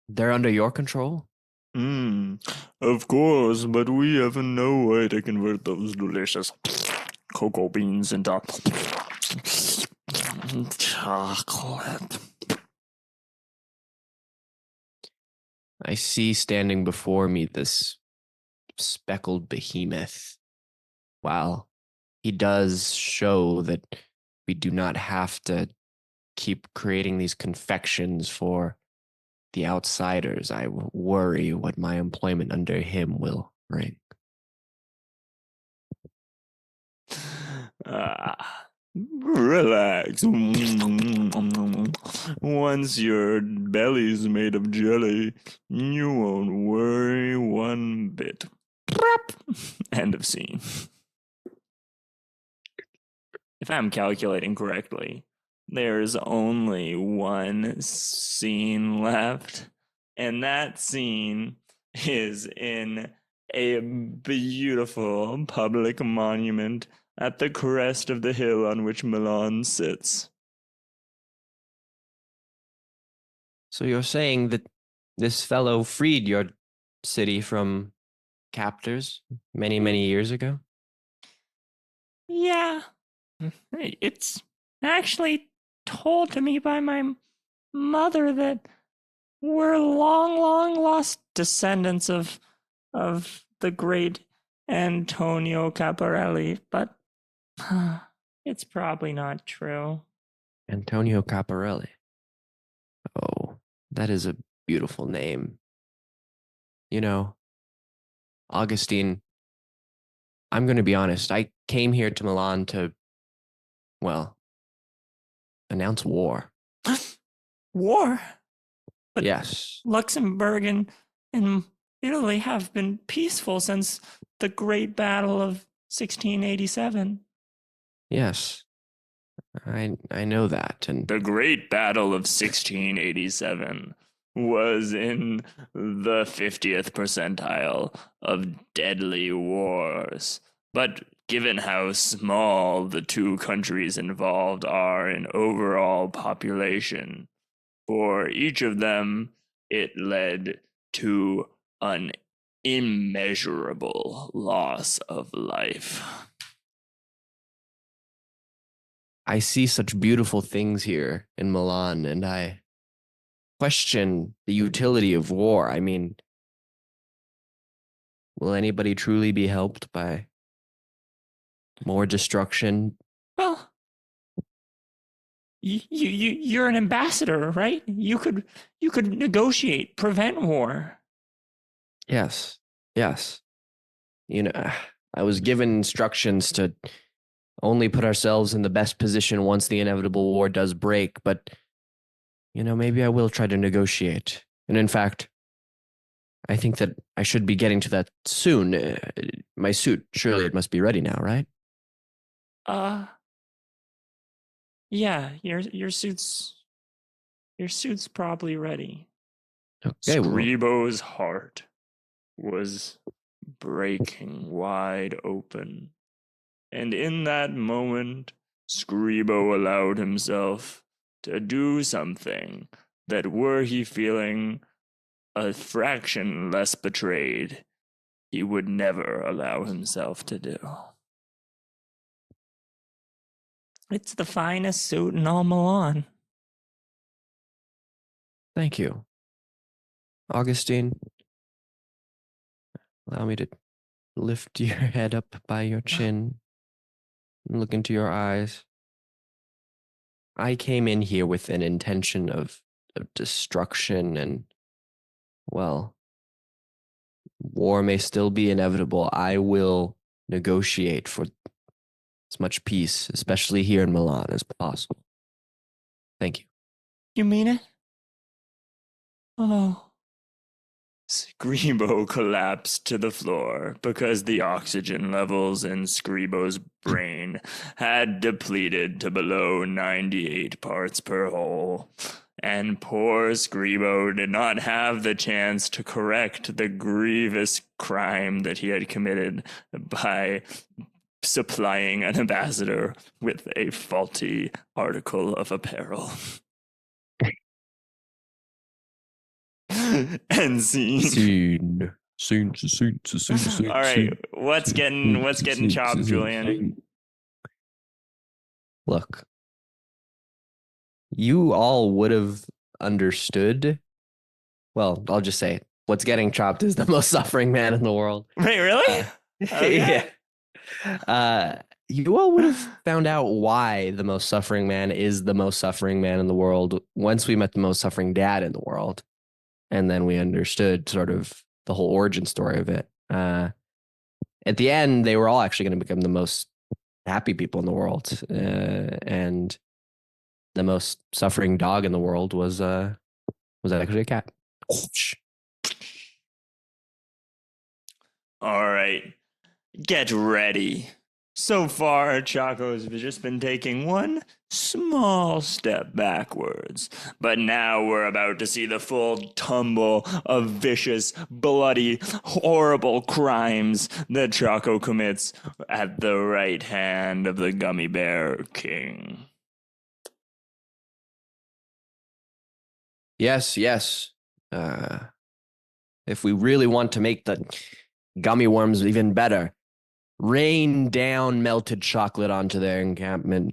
they're under your control? Of course, but we have no way to convert those delicious cocoa beans into chocolate. I see standing before me this speckled behemoth. While he does show that we do not have to keep creating these confections for the outsiders, I worry what my employment under him will bring. Relax. Once your belly's made of jelly, you won't worry one bit. End of scene. If I'm calculating correctly, there's only one scene left, and that scene is in a beautiful public monument at the crest of the hill on which Milan sits. So you're saying that this fellow freed your city from captors many, many years ago? Yeah, it's actually told to me by my mother that we're long, long lost descendants of the great Antonio Caparelli, but it's probably not true. Antonio Caparelli. Oh, that is a beautiful name. You know, Augustine, I'm going to be honest. I came here to Milan to, well, announce war. War? But Yes. Luxembourg and Italy have been peaceful since the Great Battle of 1687. Yes. I know that. And The Great Battle of 1687 was in the 50th percentile of deadly wars. But given how small the two countries involved are in overall population, for each of them, it led to an immeasurable loss of life. I see such beautiful things here in Milan, and I question the utility of war. I mean, will anybody truly be helped by more destruction? Well, you're an ambassador, right? You could negotiate, prevent war. Yes. Yes. You know, I was given instructions to only put ourselves in the best position once the inevitable war does break, but maybe I will try to negotiate. And in fact, I think that I should be getting to that soon. My suit, surely it must be ready now, right? Uh, yeah, your suit's probably ready. Okay, well, Scribo's heart was breaking wide open. And in that moment, Scribo allowed himself to do something that, were he feeling a fraction less betrayed, he would never allow himself to do. It's the finest suit in all Milan. thank you. Augustine, allow me to lift your head up by your chin and look into your eyes. I came in here with an intention of destruction and, well, war may still be inevitable. I will negotiate for as much peace, especially here in Milan, as possible. Thank you. You mean it? Oh. Scribo collapsed to the floor because the oxygen levels in Scribo's brain had depleted to below 98 parts per whole. And poor Scribo did not have the chance to correct the grievous crime that he had committed by supplying an ambassador with a faulty article of apparel. And scene. Scene. All right, what's getting chopped, Julian? Look, you all would have understood. Well, I'll just say what's getting chopped is the most suffering man in the world. Wait, really? Okay. Yeah. You all would have found out why the most suffering man is the most suffering man in the world once we met the most suffering dad in the world. And then we understood sort of the whole origin story of it. At the end, they were all actually going to become the most happy people in the world. And the most suffering dog in the world was actually a cat. All right, get ready. So far, Choco's just been taking one small step backwards. But now we're about to see the full tumble of vicious, bloody, horrible crimes that Choco commits at the right hand of the Gummy Bear King. Yes, yes. If we really want to make the gummy worms even better, rain down melted chocolate onto their encampment.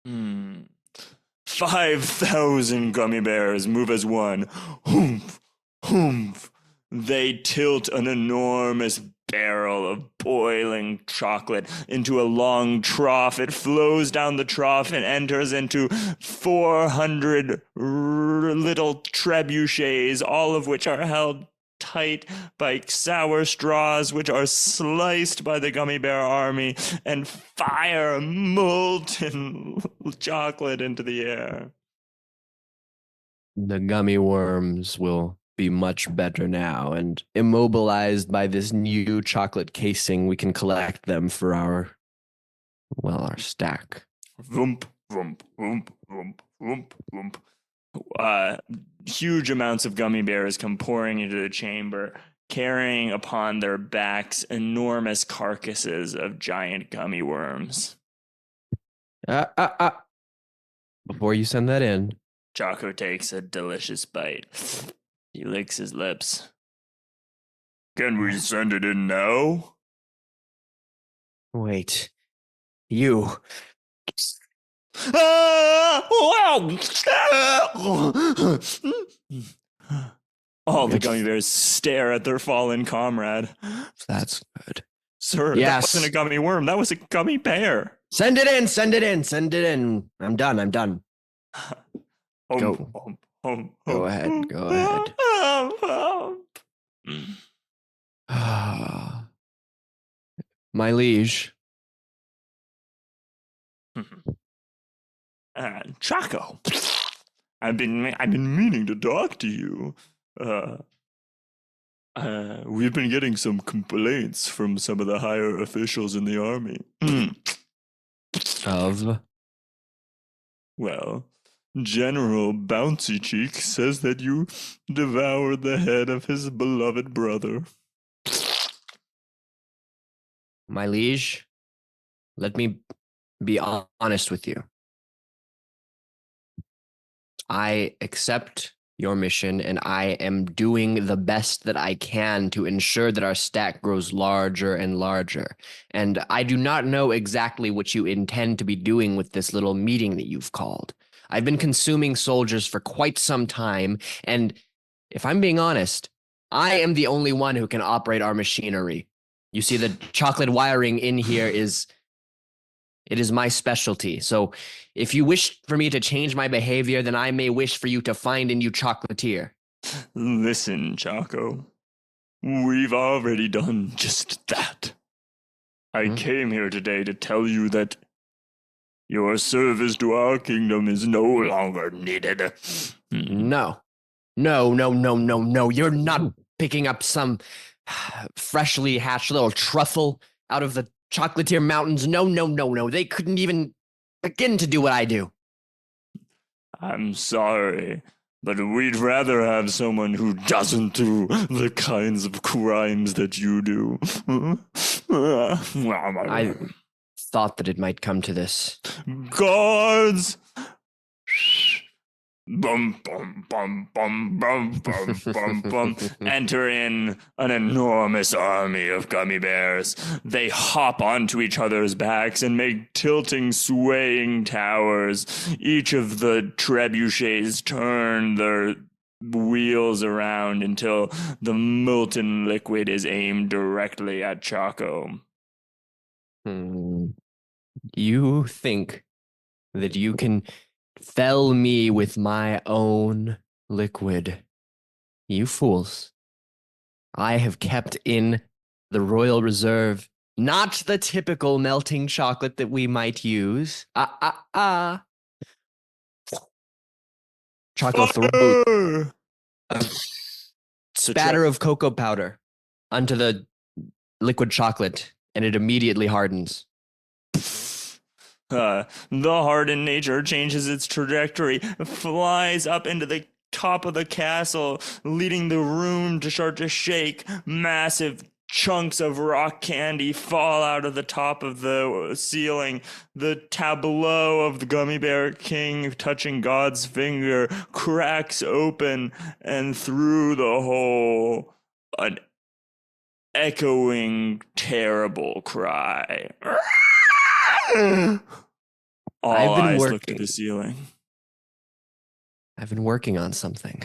5,000 gummy bears move as one. Humph, humph. They tilt an enormous barrel of boiling chocolate into a long trough. It flows down the trough and enters into 400 little trebuchets, all of which are held tight by sour straws, which are sliced by the gummy bear army and fire molten chocolate into the air. The gummy worms will be much better now, and immobilized by this new chocolate casing, we can collect them for our stack. Vroomp, vroomp, vroomp, vroomp, vroomp, vroomp. Huge amounts of gummy bears come pouring into the chamber, carrying upon their backs enormous carcasses of giant gummy worms. Before you send that in, Choco takes a delicious bite. He licks his lips. Can we send it in now? wait, you. All the gummy bears stare at their fallen comrade. That's good. Sir, Yes. that wasn't a gummy worm. That was a gummy bear. Send it in, send it in, send it in. I'm done. Go. Go ahead, go ahead. My liege. Choco, I've been meaning to talk to you. We've been getting some complaints from some of the higher officials in the army. Of? Well, General Bouncy Cheek says that you devoured the head of his beloved brother. My liege, let me be honest with you. I accept your mission, and I am doing the best that I can to ensure that our stack grows larger and larger. And I do not know exactly what you intend to be doing with this little meeting that you've called. I've been consuming soldiers for quite some time, and if I'm being honest, I am the only one who can operate our machinery. You see, the chocolate wiring in here is my specialty. So if you wish for me to change my behavior, then I may wish for you to find a new chocolatier. Listen, Choco. We've already done just that. I came here today to tell you that your service to our kingdom is no longer needed. No. You're not picking up some freshly hatched little truffle out of the chocolatier mountains. No. They couldn't even begin to do what I do. I'm sorry, but we'd rather have someone who doesn't do the kinds of crimes that you do. I thought that it might come to this. Guards! Bum, bum, bum, bum, bum, bum, bum, bum. Enter in an enormous army of gummy bears. They hop onto each other's backs and make tilting, swaying towers. Each of the trebuchets turn their wheels around until the molten liquid is aimed directly at Choco. You think that you can fell me with my own liquid? You fools. I have kept in the Royal Reserve not the typical melting chocolate that we might use. Choco throws a spatter of cocoa powder onto the liquid chocolate, and it immediately hardens. The hardened nature changes its trajectory, flies up into the top of the castle, leading the room to start to shake. Massive chunks of rock candy fall out of the top of the ceiling. The tableau of the Gummy Bear King touching God's finger cracks open, and through the hole, an echoing, terrible cry. All eyes look to the ceiling. I've been working on something.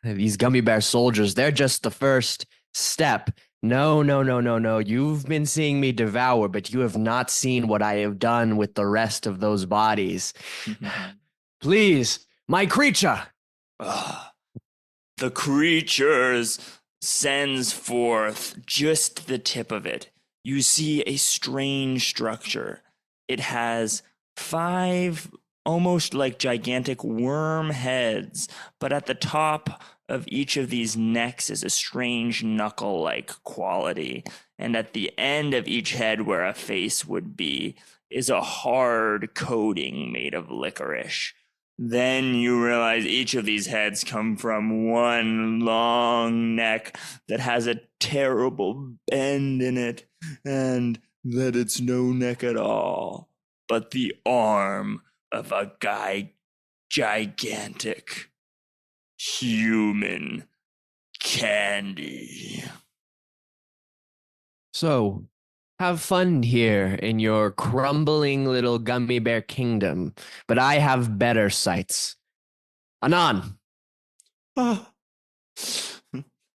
These gummy bear soldiers, they're just the first step. No, no, no, no, no. You've been seeing me devour, but you have not seen what I have done with the rest of those bodies. Please, my creature. The creatures sends forth just the tip of it. You see a strange structure. It has 5 almost like gigantic worm heads, but at the top of each of these necks is a strange knuckle-like quality. And at the end of each head, where a face would be, is a hard coating made of licorice. Then you realize each of these heads come from one long neck that has a terrible bend in it, and that it's no neck at all, but the arm of a gigantic human candy. So, have fun here in your crumbling little gummy bear kingdom, but I have better sights. Anon!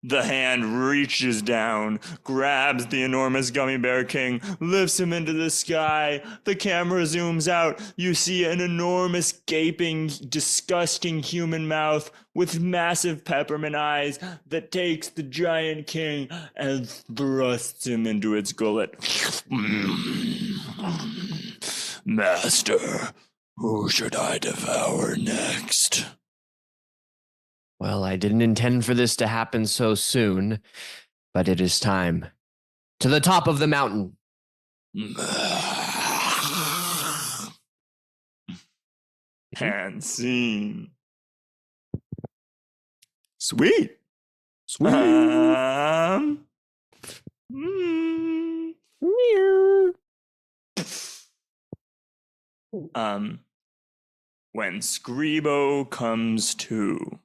The hand reaches down, grabs the enormous Gummy Bear King, lifts him into the sky. The camera zooms out. You see an enormous, gaping, disgusting human mouth with massive peppermint eyes that takes the giant king and thrusts him into its gullet. Master, who should I devour next? Well, I didn't intend for this to happen so soon, but it is time. To the top of the mountain. And scene. Sweet. Sweet. When Scribo comes to,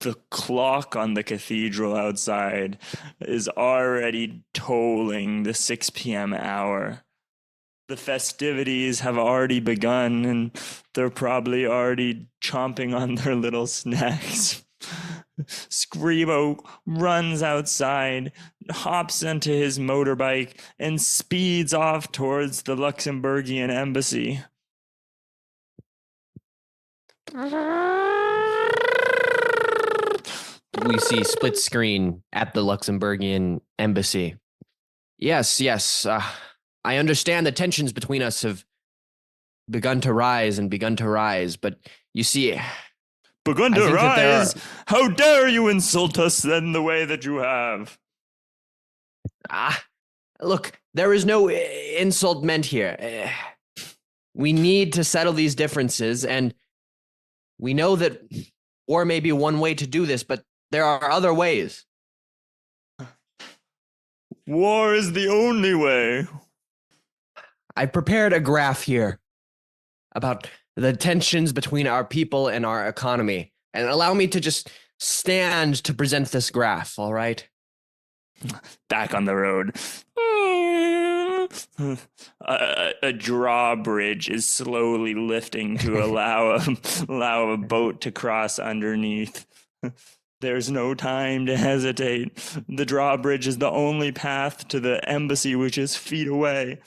the clock on the cathedral outside is already tolling the 6 p.m. hour. The festivities have already begun, and they're probably already chomping on their little snacks. Scribo runs outside, hops into his motorbike, and speeds off towards the Luxembourgian embassy. We see split screen at the Luxembourgian embassy. Yes, yes. I understand the tensions between us have begun to rise, but you see... Begun to rise? How dare you insult us in the way that you have? Look, there is no insult meant here. We need to settle these differences, and we know that war may be one way to do this, but there are other ways. War is the only way. I prepared a graph here about the tensions between our people and our economy, and allow me to just stand to present this graph, all right? Back on the road. A drawbridge is slowly lifting to allow a boat to cross underneath. There's no time to hesitate. The drawbridge is the only path to the embassy, which is feet away.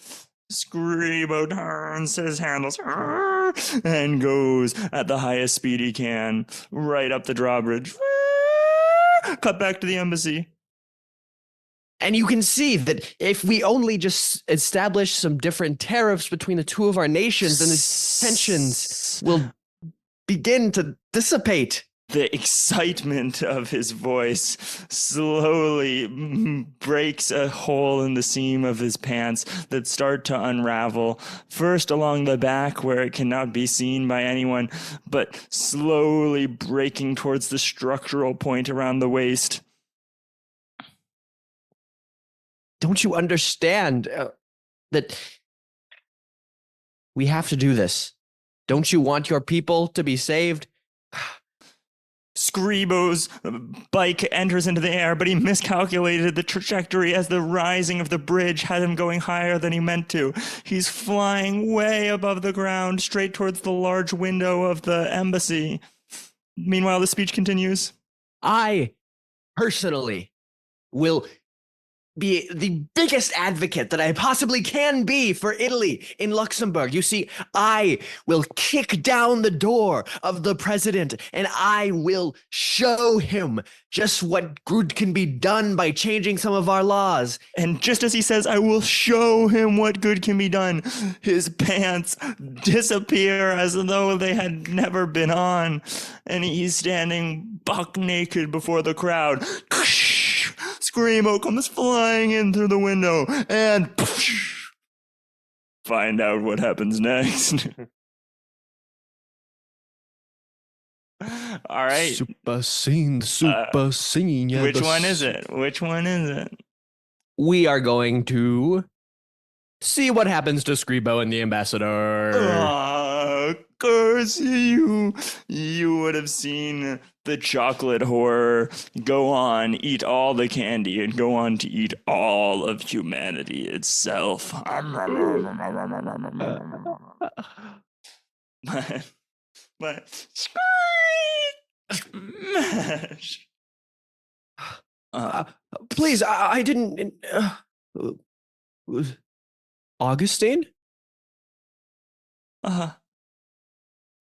Scribo turns his handles and goes at the highest speed he can, right up the drawbridge. Cut back to the embassy. And you can see that if we only just establish some different tariffs between the two of our nations, then the tensions will begin to dissipate. The excitement of his voice slowly breaks a hole in the seam of his pants that start to unravel, first along the back where it cannot be seen by anyone, but slowly breaking towards the structural point around the waist. Don't you understand that we have to do this? Don't you want your people to be saved? Scribo's bike enters into the air, but he miscalculated the trajectory as the rising of the bridge had him going higher than he meant to. He's flying way above the ground, straight towards the large window of the embassy. Meanwhile, the speech continues. I personally will be the biggest advocate that I possibly can be for Italy in Luxembourg. You see, I will kick down the door of the president and I will show him just what good can be done by changing some of our laws. And just as he says, I will show him what good can be done, his pants disappear as though they had never been on. And he's standing buck naked before the crowd. Screamo comes flying in through the window and find out what happens next. All right. SuperScene. Yes. Which one is it? Which one is it? We are going to see what happens to Scribo and the ambassador. Curse you. You would have seen the chocolate horror go on, eat all the candy, and go on to eat all of humanity itself. But smash. Please, I didn't. Augustine?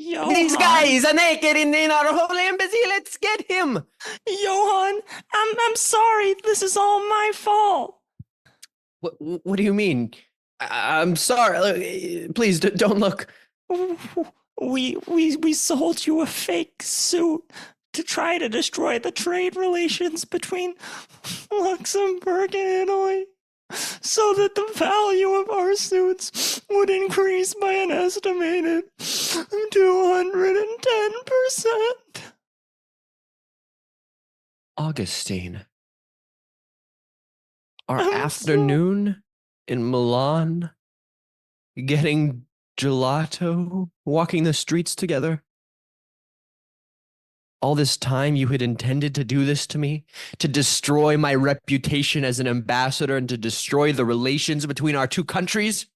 Johann. These guys are naked in our holy embassy. Let's get him. Johann, I'm sorry. This is all my fault. What do you mean? I'm sorry. Please don't look. We sold you a fake suit to try to destroy the trade relations between Luxembourg and Italy, so that the value of our suits would increase by an estimated 210%. Augustine. Our afternoon in Milan, getting gelato, walking the streets together. All this time you had intended to do this to me, to destroy my reputation as an ambassador and to destroy the relations between our two countries?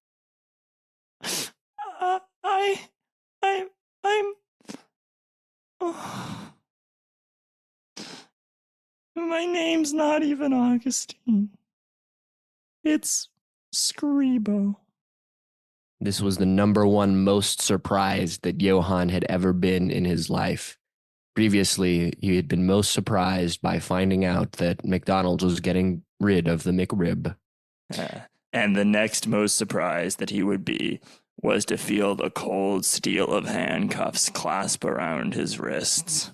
My name's not even Augustine. It's Scribo. This was the number one most surprised that Johann had ever been in his life. Previously, he had been most surprised by finding out that McDonald's was getting rid of the McRib. And the next most surprised that he would be was to feel the cold steel of handcuffs clasp around his wrists.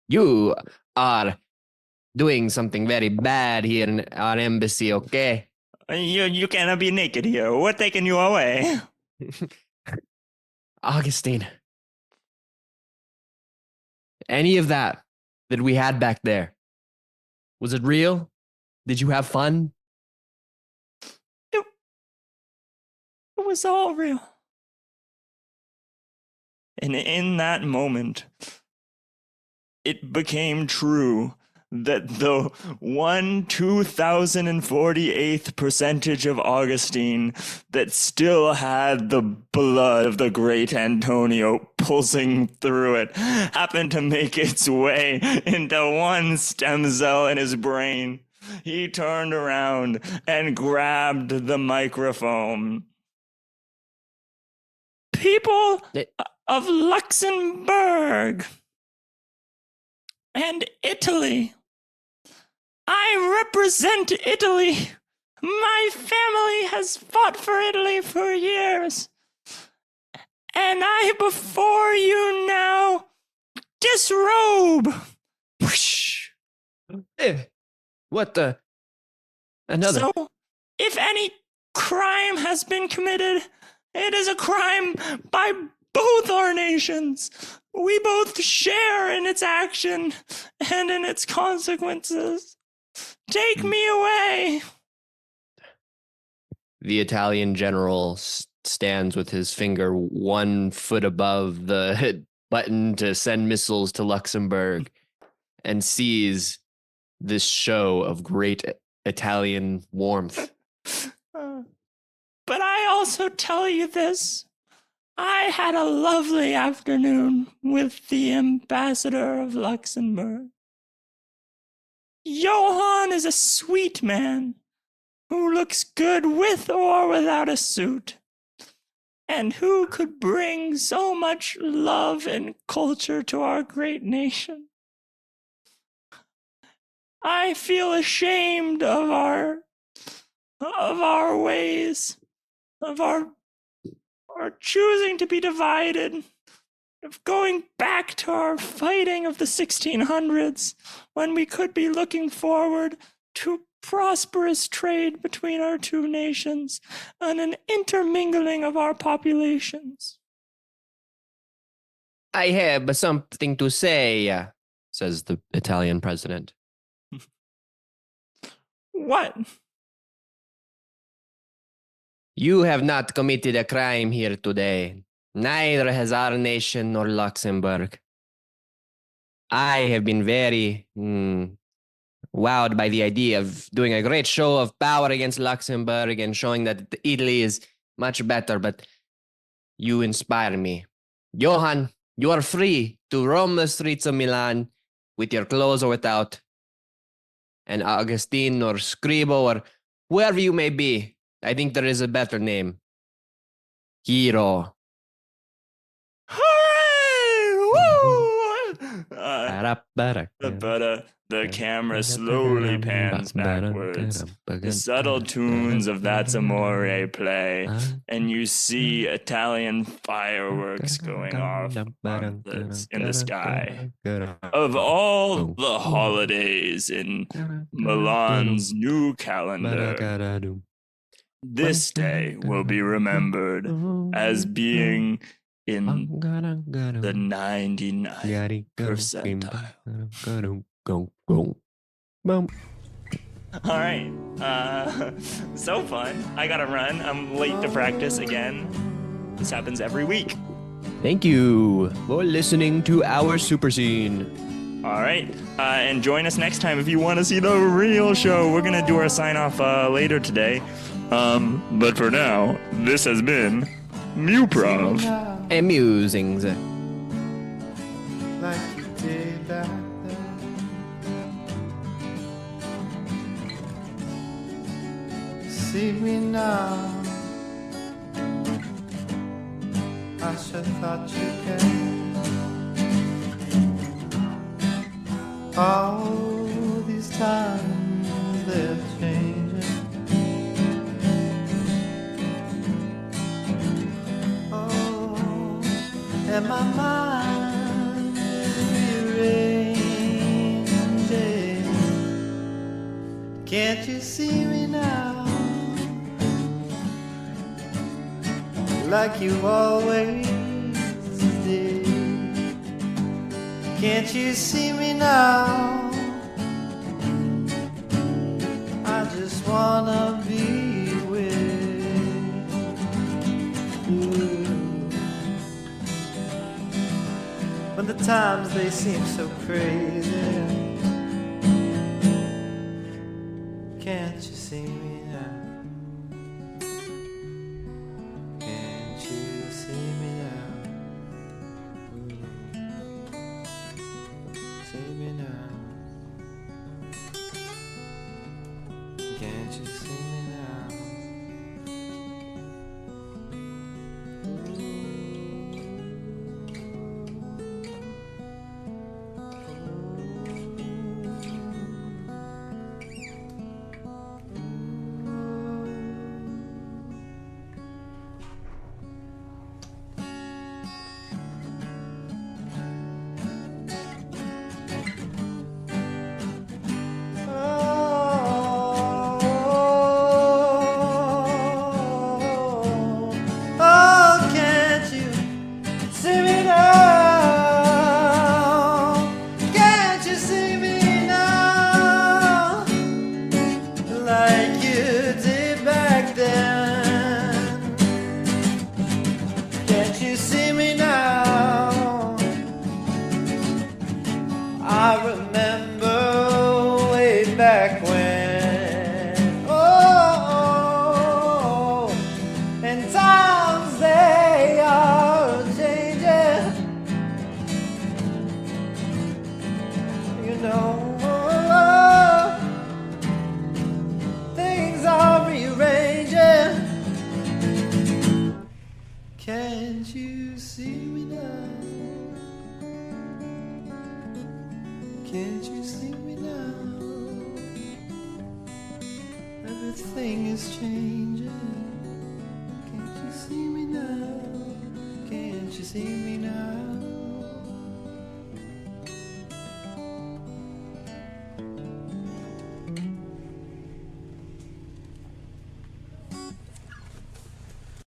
You are doing something very bad here in our embassy, okay? You cannot be naked here. We're taking you away. Augustine. Any of that we had back there, was it real? Did you have fun? It was all real. And in that moment, it became true that the 1/2048th percentage of Augustine that still had the blood of the great Antonio pulsing through it happened to make its way into one stem cell in his brain. He turned around and grabbed the microphone. People of Luxembourg and Italy. I represent Italy. My family has fought for Italy for years. And I, before you now, disrobe. Whoosh. What the? Another. So, if any crime has been committed, it is a crime by both our nations. We both share in its action and in its consequences. Take me away. The Italian general stands with his finger 1 foot above the button to send missiles to Luxembourg and sees this show of great Italian warmth. But I also tell you this. I had a lovely afternoon with the ambassador of Luxembourg. Johann is a sweet man who looks good with or without a suit, and who could bring so much love and culture to our great nation. I feel ashamed of our ways, of our choosing to be divided, of going back to our fighting of the 1600s, when we could be looking forward to prosperous trade between our two nations and an intermingling of our populations. I have something to say, says the Italian president. What? You have not committed a crime here today. Neither has our nation nor Luxembourg. I have been very wowed by the idea of doing a great show of power against Luxembourg and showing that Italy is much better, but you inspire me. Johann, you are free to roam the streets of Milan with your clothes or without. And Augustine or Scribo or whoever you may be, I think there is a better name. Hero. The camera slowly pans backwards. The subtle tunes of That's Amore play, and you see Italian fireworks going off in the sky. Of all the holidays in Milan's new calendar, this day will be remembered as being in the 99th percentile. All right. So fun. I gotta run. I'm late to practice again. This happens every week. Thank you for listening to our Super Scene. All right. And join us next time if you want to see the real show. We're going to do our sign off later today. But for now, this has been Muprov Musings. Like you did back then. See me now. I should thought you cared. All these times they're changing. Oh, and my mind is rearranging. Can't you see me now? Like you always did. Can't you see me now? I just wanna be with you. When the times they seem so crazy, can't you see me now? Can't you see me now? See me now. Can't you see me now? I remember way back when. Oh, and times they are changing. You know, things are rearranging. Can't you see me now? Can't you see me now? Everything is changing. Can't you see me now? Can't you see me now?